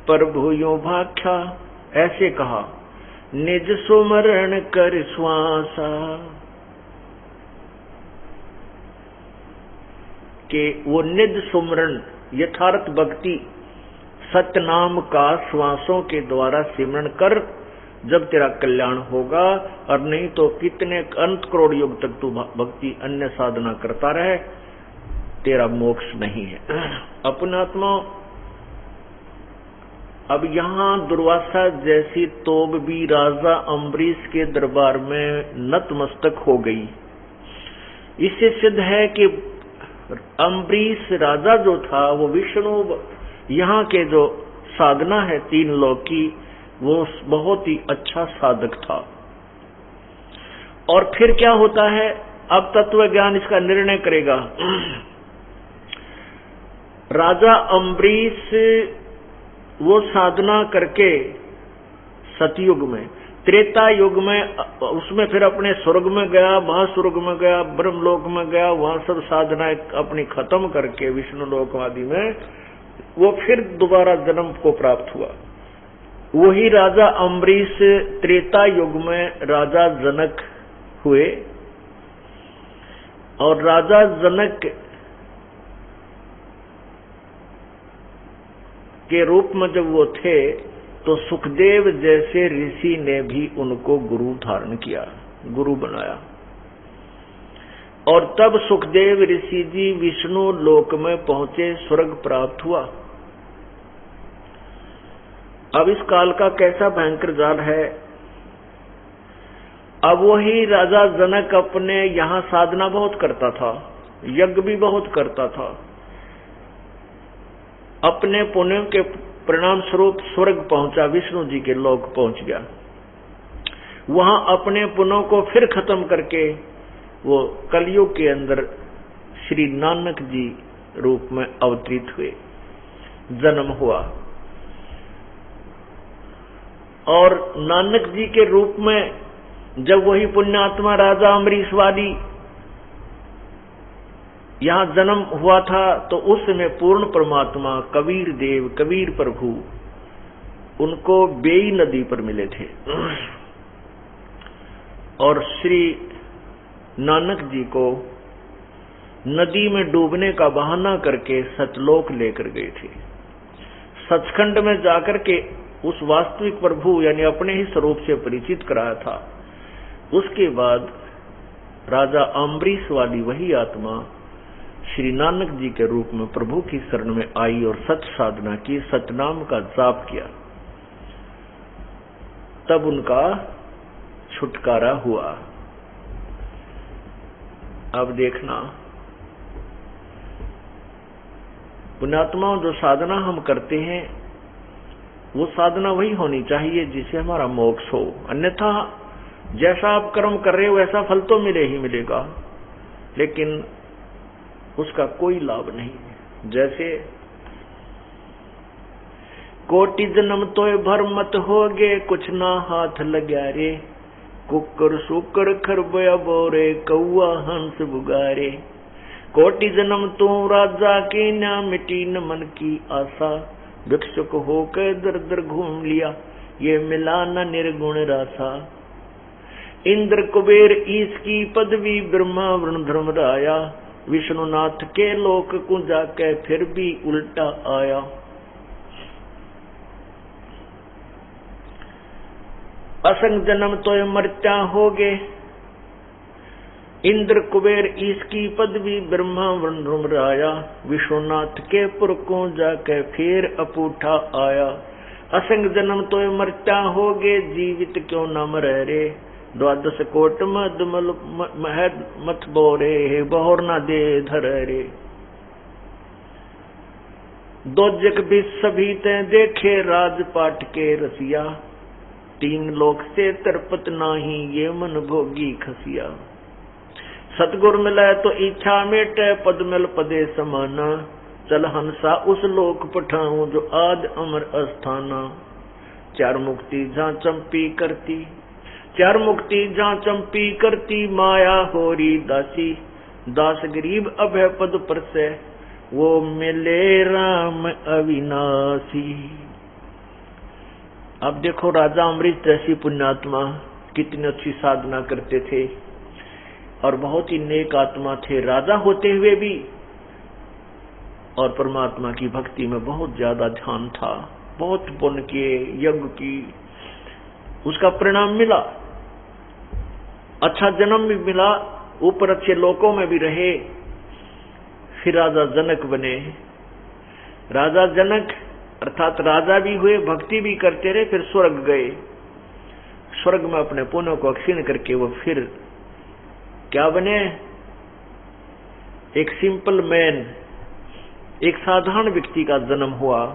प्रभु यो भाख्या, ऐसे कहा, निज सुमरण कर श्वासा, कि वो निज सुमरण यथार्थ भक्ति सत्य नाम का श्वासों के द्वारा सिमरण कर, जब तेरा कल्याण होगा। और नहीं तो कितने अनंत करोड़ युग तक तू भक्ति अन्य साधना करता रहे, तेरा मोक्ष नहीं है। अपने आत्मा अब यहाँ दुर्वासा जैसी तोब भी राजा अम्बरीश के दरबार में नतमस्तक हो गई। इससे सिद्ध है कि अम्बरीश राजा जो था वो विष्णु यहाँ के जो साधना है तीन लोक की, वो बहुत ही अच्छा साधक था। और फिर क्या होता है, अब तत्व ज्ञान इसका निर्णय करेगा। राजा अम्बरीश वो साधना करके सतयुग में, त्रेता युग में, उसमें फिर अपने स्वर्ग में गया, महास्वर्ग में गया, ब्रह्मलोक में गया, वहां सब साधना अपनी खत्म करके विष्णु लोक आदि में वो फिर दोबारा जन्म को प्राप्त हुआ। वही राजा अम्बरीश त्रेता युग में राजा जनक हुए। और राजा जनक के रूप में जब वो थे तो सुखदेव जैसे ऋषि ने भी उनको गुरु धारण किया, गुरु बनाया। और तब सुखदेव ऋषि जी विष्णु लोक में पहुंचे, स्वर्ग प्राप्त हुआ। अब इस काल का कैसा भयंकर जाल है। अब वही राजा जनक अपने यहाँ साधना बहुत करता था, यज्ञ भी बहुत करता था, अपने पुण्य के परिणाम स्वरूप स्वर्ग पहुंचा, विष्णु जी के लोक पहुंच गया। वहां अपने पुण्यों को फिर खत्म करके वो कलयुग के अंदर श्री नानक जी रूप में अवतरित हुए, जन्म हुआ। और नानक जी के रूप में जब वही पुण्यात्मा राजा अम्बरीश वाली यहाँ जन्म हुआ था, तो उस समय पूर्ण परमात्मा कबीर देव, कबीर प्रभु उनको बेई नदी पर मिले थे। और श्री नानक जी को नदी में डूबने का बहाना करके सतलोक लेकर गए थे। सचखंड में जाकर के उस वास्तविक प्रभु यानी अपने ही स्वरूप से परिचित कराया था। उसके बाद राजा अम्बरीश वाली वही आत्मा श्री नानक जी के रूप में प्रभु की शरण में आई और सत्य साधना की, सतनाम का जाप किया। तब उनका छुटकारा हुआ। अब देखना, पुण्यात्माओं, जो साधना हम करते हैं वो साधना वही होनी चाहिए जिससे हमारा मोक्ष हो। अन्यथा जैसा आप कर्म कर रहे हो वैसा फल तो मिले ही मिलेगा, लेकिन उसका कोई लाभ नहीं। जैसे कोटि जन्म तोय भर मत होगे, कुछ ना हाथ लग्या रे, कुकर सुकर खरबया बोरे, कौआ हंस बुगारे। कोटि जन्म तू राजा की, ना मिटी न मन की आशा, भिक्षुक होकर दर दर घूम लिया, ये मिला न निर्गुण रासा। इंद्र कुबेर ईश की पदवी, ब्रह्मा वरुण धर्मराया, विष्णुनाथ के लोक को जाके फिर भी उल्टा आया। असंग जन्म तो मरता होगे, इंद्र कुबेर ईश की पदवी, ब्रह्मा वरुण धर्मराया, विश्वनाथ के पुर को जाके फिर अपूठा आया। असंग जन्म तो मरता होगे, जीवित क्यों न मरे रे, द्वादश कोट मद मत बोरे, बहोर न दे धर रे। दो जग भी सभी ते देखे, राजपाट के रसिया, तीन लोक से तरपत नाही, ये मन भोगी खसिया। सतगुर मिले तो इच्छा मेटे, पद मिल पदे समाना, चल हंसा उस लोक पठाऊं, जो आद अमर अस्थाना। चार मुक्ति जहाँ चंपी करती, चार मुक्ति जहाँ चंपी करती माया होरी दासी, दास गरीब अभय पद पर से वो मिले राम अविनाशी। अब देखो राजा अमरीश जैसी पुण्यात्मा कितनी अच्छी साधना करते थे और बहुत ही नेक आत्मा थे, राजा होते हुए भी, और परमात्मा की भक्ति में बहुत ज्यादा ध्यान था, बहुत पुण्य किए, यज्ञ की, उसका परिणाम मिला, अच्छा जन्म भी मिला, ऊपर अच्छे लोकों में भी रहे। फिर राजा जनक बने। राजा जनक अर्थात राजा भी हुए, भक्ति भी करते रहे, फिर स्वर्ग गए। स्वर्ग में अपने पुण्यों को क्षीण करके वो फिर क्या बने? एक सिंपल मैन, एक साधारण व्यक्ति का जन्म हुआ,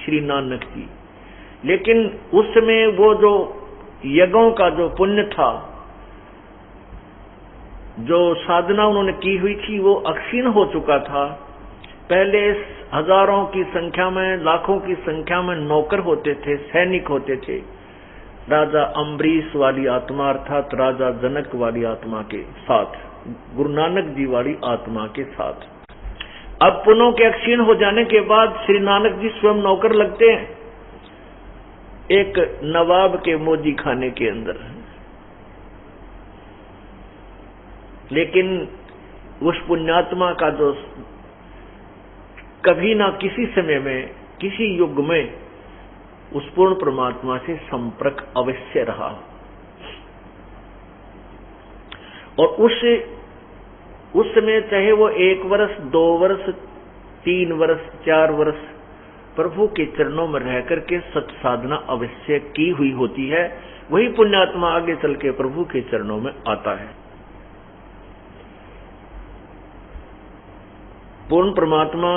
श्री नानक जी। लेकिन उस समय वो जो यज्ञों का जो पुण्य था, जो साधना उन्होंने की हुई थी, वो अक्षीण हो चुका था। पहले हजारों की संख्या में, लाखों की संख्या में नौकर होते थे, सैनिक होते थे, राजा अम्बरीश वाली आत्मा अर्थात राजा जनक वाली आत्मा के साथ, गुरु नानक जी वाली आत्मा के साथ। अब पुण्यों के अक्षीण हो जाने के बाद श्री नानक जी स्वयं नौकर लगते हैं एक नवाब के मौजी खाने के अंदर। लेकिन उस पुण्यात्मा का जो कभी ना किसी समय में, किसी युग में उस पूर्ण परमात्मा से संपर्क अवश्य रहा, और उस समय चाहे वो 1 वर्ष, 2 वर्ष, 3 वर्ष, 4 वर्ष प्रभु के चरणों में रह करके सत साधना अवश्य की हुई होती है, वही पुण्यात्मा आगे चल के प्रभु के चरणों में आता है। पूर्ण परमात्मा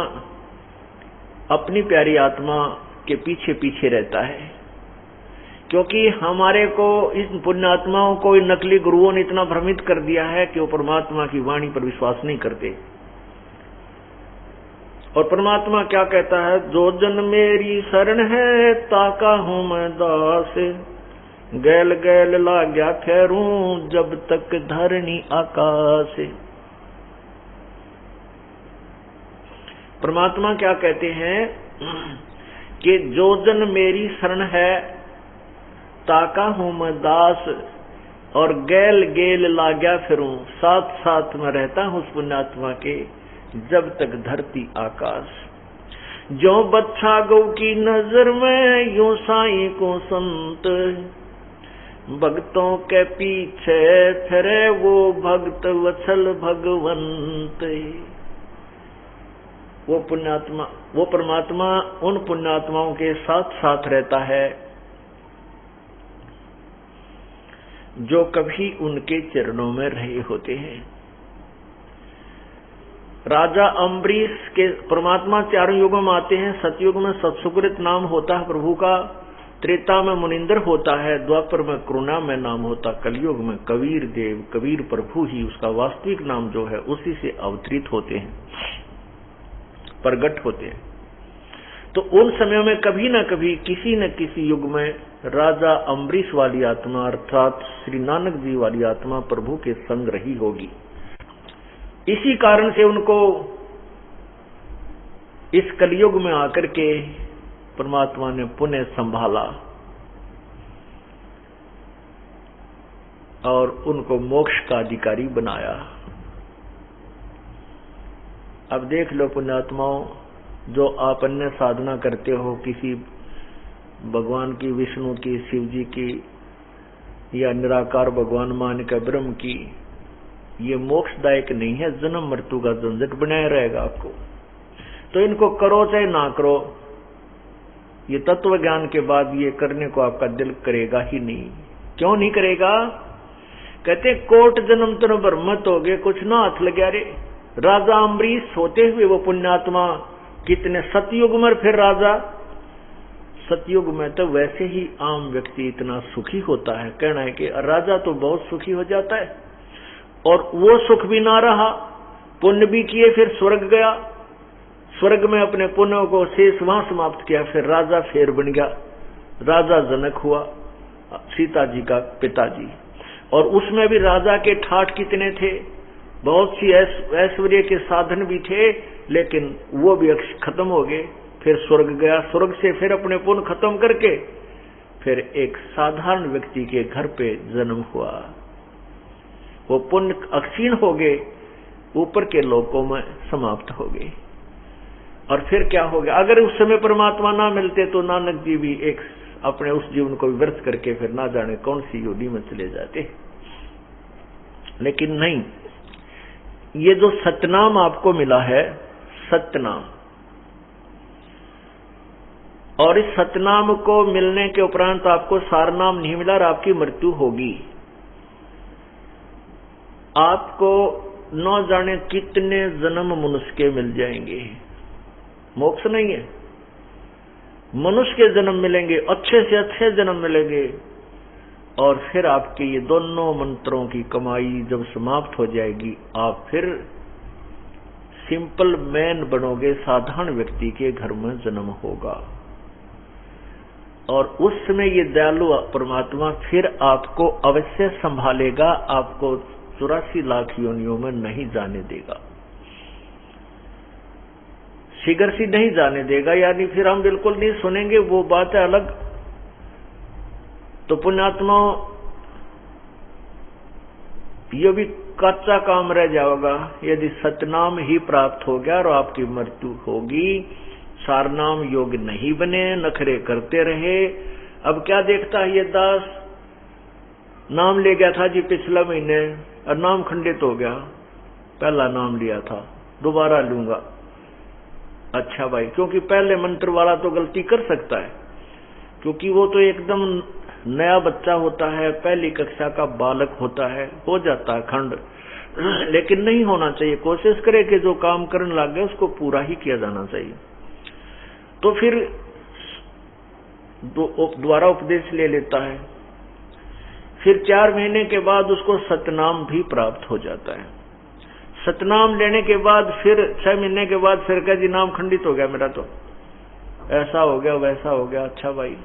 अपनी प्यारी आत्मा के पीछे पीछे रहता है, क्योंकि हमारे को, इस पुण्यात्माओं को इन नकली गुरुओं ने इतना भ्रमित कर दिया है कि वो परमात्मा की वाणी पर विश्वास नहीं करते। और परमात्मा क्या कहता है? जो जन मेरी शरण है ताका हूं मैं दास, गैल गैल लाग्या ठहरूं जब तक धरणी आकाश। परमात्मा क्या कहते हैं कि जो जन मेरी शरण है ताका हूं मैं दास, और गैल गेल लाग्या फिरूं, साथ साथ में रहता हूं उस पुण्यात्मा के जब तक धरती आकाश। जो बच्चा गौ की नजर में यूं साईं को संत, भक्तों के पीछे फिरे वो भक्त वत्सल भगवंत। वो पुण्यात्मा, वो परमात्मा उन पुण्यात्माओं के साथ साथ रहता है जो कभी उनके चरणों में रहे होते हैं। राजा अम्बरीश के परमात्मा 4 युगों में आते हैं। सतयुग में सत्सुकृत नाम होता है प्रभु का, त्रेता में मुनिंदर होता है, द्वापर में करुणा में नाम होता, कलयुग में कबीर देव, कबीर प्रभु ही उसका वास्तविक नाम जो है उसी से अवतरित होते हैं, प्रगट होते हैं। तो उन समय में कभी न कभी, किसी न किसी युग में राजा अम्बरीश वाली आत्मा अर्थात श्री नानक जी वाली आत्मा प्रभु के संग रही होगी। इसी कारण से उनको इस कलयुग में आकर के परमात्मा ने पुनः संभाला और उनको मोक्ष का अधिकारी बनाया। अब देख लो पुण्यात्माओं, जो आप अन्य साधना करते हो किसी भगवान की, विष्णु की, शिव जी की, या निराकार भगवान मान का ब्रह्म की, ये मोक्षदायक नहीं है, जन्म मृत्यु का झंझट बनाया रहेगा आपको। तो इनको करो चाहे ना करो, ये तत्व ज्ञान के बाद ये करने को आपका दिल करेगा ही नहीं। क्यों नहीं करेगा? कहते कोट जन्म तन ब्रह्मत हो गए, कुछ ना हाथ लगे। रे राजा अम्बरीश होते हुए वो पुण्यात्मा कितने सतयुग में फिर राजा। सतयुग में तो वैसे ही आम व्यक्ति इतना सुखी होता है, कहना है कि राजा तो बहुत सुखी हो जाता है, और वो सुख भी ना रहा, पुण्य भी किए, फिर स्वर्ग गया, स्वर्ग में अपने पुण्यों को शेष वहां समाप्त किया, फिर राजा फेर बन गया, राजा जनक हुआ। सीता जी का पिताजी। और उसमें भी राजा के ठाठ कितने थे, बहुत सी ऐश्वर्य के साधन भी थे, लेकिन वो भी खत्म हो गए। फिर स्वर्ग गया, स्वर्ग से फिर अपने पुण्य खत्म करके फिर एक साधारण व्यक्ति के घर पे जन्म हुआ। वो पुण्य अक्षीण हो गए, ऊपर के लोकों में समाप्त हो गए। और फिर क्या हो गया, अगर उस समय परमात्मा ना मिलते तो नानक जी भी एक अपने उस जीवन को व्यर्थ करके फिर ना जाने कौन सी योनि में चले जाते। लेकिन नहीं, ये जो सतनाम आपको मिला है, सतनाम, और इस सतनाम को मिलने के उपरांत आपको सारनाम नहीं मिला और आपकी मृत्यु होगी। आपको न जाने कितने जन्म मनुष्य के मिल जाएंगे, मोक्ष नहीं है, मनुष्य के जन्म मिलेंगे, अच्छे से अच्छे जन्म मिलेंगे। और फिर आपके ये दोनों मंत्रों की कमाई जब समाप्त हो जाएगी, आप फिर सिंपल मैन बनोगे, साधारण व्यक्ति के घर में जन्म होगा। और उस समय ये दयालु परमात्मा फिर आपको अवश्य संभालेगा, आपको 84 लाख योनियों में नहीं जाने देगा, शीघ्र सी नहीं जाने देगा। यानी फिर हम बिल्कुल नहीं सुनेंगे, वो बात है अलग। तो पुण्यात्मा, ये भी कच्चा काम रह जाएगा यदि सतनाम ही प्राप्त हो गया और आपकी मृत्यु होगी। सारनाम योग्य नहीं बने, नखरे करते रहे। अब क्या देखता है ये दास, नाम ले गया था जी पिछला महीने और नाम खंडित हो गया, पहला नाम लिया था दोबारा लूंगा। अच्छा भाई, क्योंकि पहले मंत्र वाला तो गलती कर सकता है, क्योंकि वो तो एकदम नया बच्चा होता है, पहली कक्षा का बालक होता है, हो जाता है खंड। लेकिन नहीं होना चाहिए, कोशिश करे कि जो काम करने लग गए उसको पूरा ही किया जाना चाहिए। तो फिर दोबारा उपदेश ले लेता है, फिर 4 महीने के बाद उसको सतनाम भी प्राप्त हो जाता है। सतनाम लेने के बाद फिर 6 महीने के बाद फिर कह जी नाम खंडित हो गया मेरा, तो ऐसा हो गया वैसा हो गया। अच्छा भाई,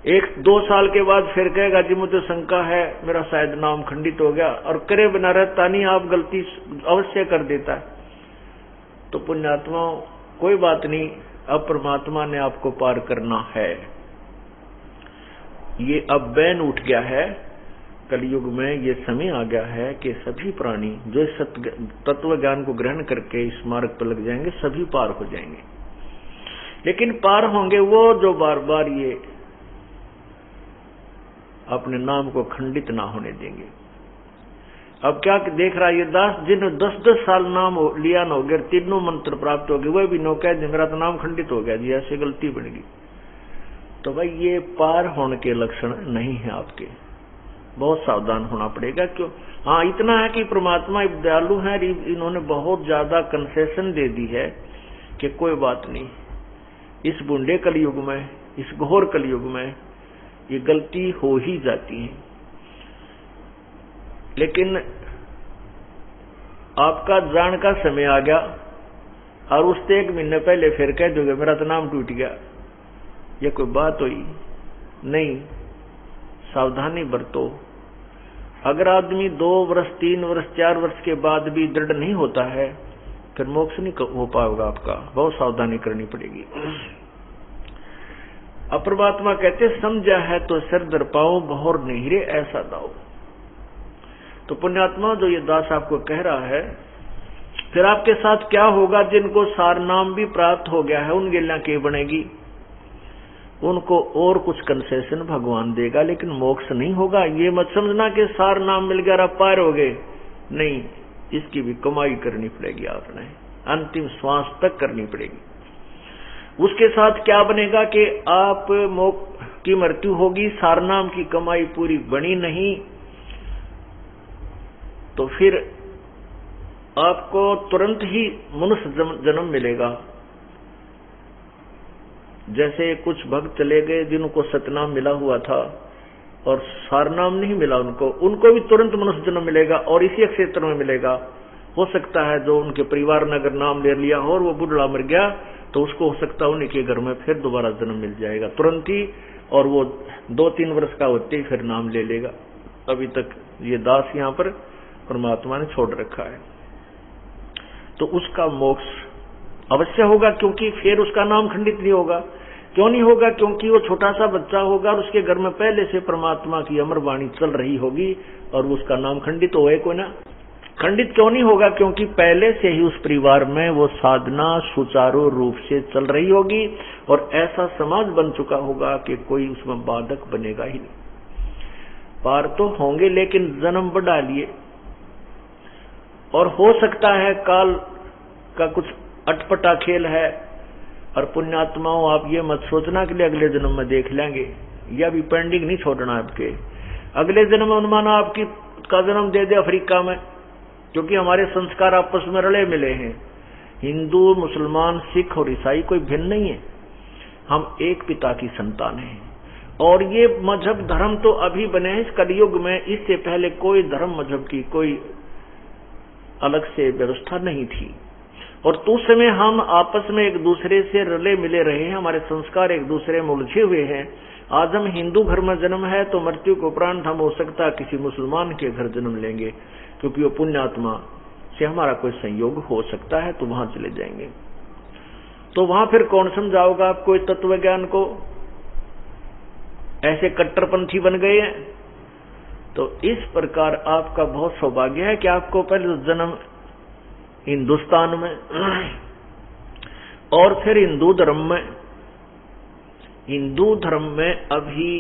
1-2 साल के बाद फिर कहेगा जी मुझे शंका है मेरा शायद नाम खंडित हो गया, और करे बिना रहता नहीं, आप गलती अवश्य कर देता है। तो पुण्यात्मा कोई बात नहीं, अब परमात्मा ने आपको पार करना है। ये अब बैन उठ गया है, कलयुग में ये समय आ गया है कि सभी प्राणी जो इस तत्व ज्ञान को ग्रहण करके इस मार्ग पर लग जाएंगे, सभी पार हो जाएंगे। लेकिन पार होंगे वो जो बार बार ये अपने नाम को खंडित ना होने देंगे। अब क्या देख रहा है ये दास, जिन्होंने 10-10 साल नाम लिया न हो गया, तीनों मंत्र प्राप्त हो गए, वह भी नो कह मेरा तो नाम खंडित हो गया जी, ऐसे गलती बन गई। तो भाई ये पार होने के लक्षण नहीं है आपके, बहुत सावधान होना पड़ेगा। क्यों? हाँ, इतना है कि परमात्मा दयालु है, इन्होंने बहुत ज्यादा कंसेशन दे दी है कि कोई बात नहीं, इस बूढ़े कलयुग में, इस घोर कलयुग में ये गलती हो ही जाती है। लेकिन आपका जान का समय आ गया और उससे 1 महीने पहले फिर कह दोगे मेरा तो नाम टूट गया, ये कोई बात हुई नहीं। सावधानी बरतो। अगर आदमी 2 वर्ष 3 वर्ष 4 वर्ष के बाद भी दृढ़ नहीं होता है, फिर मोक्ष नहीं हो पाएगा आपका, बहुत सावधानी करनी पड़ेगी। अब परमात्मा कहते समझा है तो सिर दर पाओ, बहुर नहीं रे ऐसा दाओ। तो पुण्यात्मा जो ये दास आपको कह रहा है, फिर आपके साथ क्या होगा? जिनको सार नाम भी प्राप्त हो गया है उन गिल्ला के बनेगी, उनको और कुछ कंसेशन भगवान देगा, लेकिन मोक्ष नहीं होगा। ये मत समझना कि सार नाम मिल गया आप पार हो गए, नहीं, इसकी भी कमाई करनी पड़ेगी, आपने अंतिम श्वास तक करनी पड़ेगी। उसके साथ क्या बनेगा कि आप की मृत्यु होगी, सार नाम की कमाई पूरी बनी नहीं, तो फिर आपको तुरंत ही मनुष्य जन्म मिलेगा। जैसे कुछ भक्त चले गए जिनको सतनाम मिला हुआ था और सारनाम नहीं मिला, उनको भी तुरंत मनुष्य जन्म मिलेगा और इसी क्षेत्र में मिलेगा। हो सकता है जो उनके परिवार ने अगर नाम ले लिया हो और वो बुढ़ा मर गया तो उसको हो सकता है उन्हीं के घर में फिर दोबारा जन्म मिल जाएगा तुरंत ही, और वो 2-3 वर्ष का होते ही फिर नाम ले लेगा। अभी तक ये दास यहाँ पर परमात्मा ने छोड़ रखा है, तो उसका मोक्ष अवश्य होगा, क्योंकि फिर उसका नाम खंडित नहीं होगा। क्यों नहीं होगा? क्योंकि वो छोटा सा बच्चा होगा और उसके घर में पहले से परमात्मा की अमर वाणी चल रही होगी, और उसका नाम खंडित होए को ना। खंडित क्यों नहीं होगा? क्योंकि पहले से ही उस परिवार में वो साधना सुचारू रूप से चल रही होगी, और ऐसा समाज बन चुका होगा कि कोई उसमें बाधक बनेगा ही नहीं। पार तो होंगे, लेकिन जन्म बढ़ा लिए, और हो सकता है काल का कुछ अटपटा खेल है। और पुण्यात्माओं, आप ये मत सोचना कि अगले जन्म में देख लेंगे, या भी पेंडिंग नहीं छोड़ना आपके। अगले जन्म में माना आपकी का जन्म दे दे अफ्रीका में, क्योंकि हमारे संस्कार आपस में रले मिले हैं। हिंदू, मुसलमान, सिख और ईसाई कोई भिन्न नहीं है, हम एक पिता की संतान हैं। और ये मजहब धर्म तो अभी बने हैं इस कलयुग में, इससे पहले कोई धर्म मजहब की कोई अलग से व्यवस्था नहीं थी। और तो उस समय हम आपस में एक दूसरे से रले मिले रहे हैं, हमारे संस्कार एक दूसरे में उलझे हुए हैं। आज हम हिंदू घर में जन्म है तो मृत्यु के उपरांत हम हो सकता है किसी मुसलमान के घर जन्म लेंगे, क्योंकि वो पुण्यात्मा से हमारा कोई संयोग हो सकता है, तो वहां चले जाएंगे। तो वहां फिर कौन समझाओगा आपको इस तत्व ज्ञान को? ऐसे कट्टरपंथी बन गए हैं। तो इस प्रकार आपका बहुत सौभाग्य है कि आपको पहले जन्म हिंदुस्तान में और फिर हिंदू धर्म में। हिंदू धर्म में अभी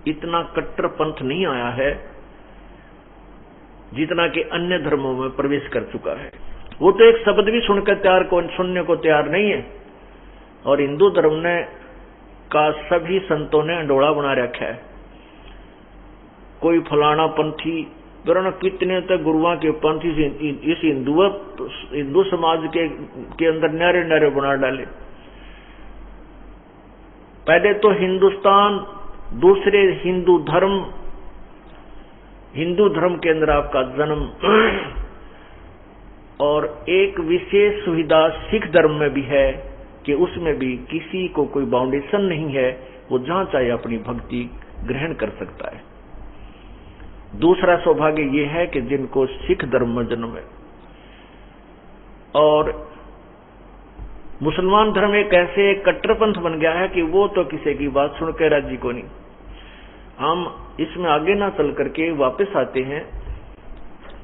इतना कट्टरपंथ नहीं आया है जितना कि अन्य धर्मों में प्रवेश कर चुका है। वो तो एक शब्द भी सुनने को तैयार नहीं है। और हिंदू धर्म ने का सभी संतों ने अंडोला बना रखा है। कोई फलाना पंथी, कितने तक गुरुओं के पंथी इस हिंदू समाज के अंदर न्यारे न्यारे बना डाले। पहले तो हिंदुस्तान, दूसरे हिंदू धर्म के अंदर आपका जन्म, और एक विशेष सुविधा सिख धर्म में भी है कि उसमें भी किसी को कोई बाउंडेशन नहीं है, वो जहां चाहे अपनी भक्ति ग्रहण कर सकता है। दूसरा सौभाग्य ये है कि जिनको सिख धर्म में जन्म है। और मुसलमान धर्म एक ऐसे कट्टरपंथ बन गया है कि वो तो किसी की बात सुनकर राजी को नहीं। हम इसमें आगे ना चल करके वापस आते हैं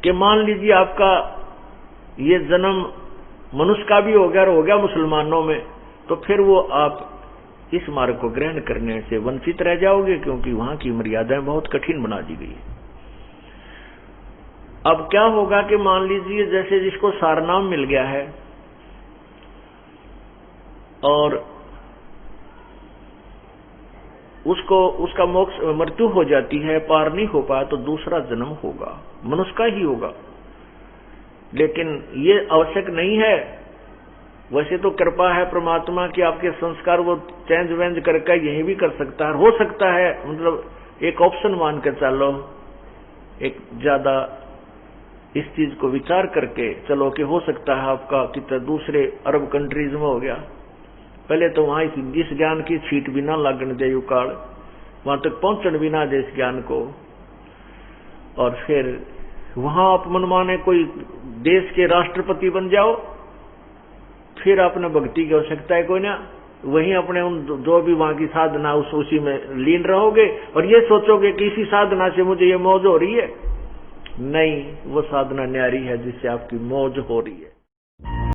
कि मान लीजिए आपका ये जन्म मनुष्य का भी हो गया और हो गया मुसलमानों में, तो फिर वो आप इस मार्ग को ग्रहण करने से वंचित रह जाओगे, क्योंकि वहां की मर्यादाएं बहुत कठिन बना दी गई है। अब क्या होगा कि मान लीजिए जैसे जिसको सारनाम मिल गया है और उसका मोक्ष मृत्यु हो जाती है, पार नहीं हो पाया, तो दूसरा जन्म होगा, मनुष्य का ही होगा। लेकिन ये आवश्यक नहीं है। वैसे तो कृपा है परमात्मा की, आपके संस्कार वो चेंज वेंज करके यही भी कर सकता है, हो सकता है, मतलब एक ऑप्शन मान कर चलो, एक ज्यादा इस चीज को विचार करके चलो कि हो सकता है आपका कितना दूसरे अरब कंट्रीज में हो गया। पहले तो वहां इस ज्ञान की छीट भी ना लगने दे, युकाल वहां तक पहुंचने भी ना दे इस ज्ञान को। और फिर वहां आप मनमाने कोई देश के राष्ट्रपति बन जाओ, फिर आपने भक्ति की आवश्यकता है कोई ना, वहीं अपने उन जो भी वहां की साधना उसी में लीन रहोगे और ये सोचोगे कि इसी साधना से मुझे ये मौज हो रही है। नहीं, वो साधना न्यारी है जिससे आपकी मौज हो रही है।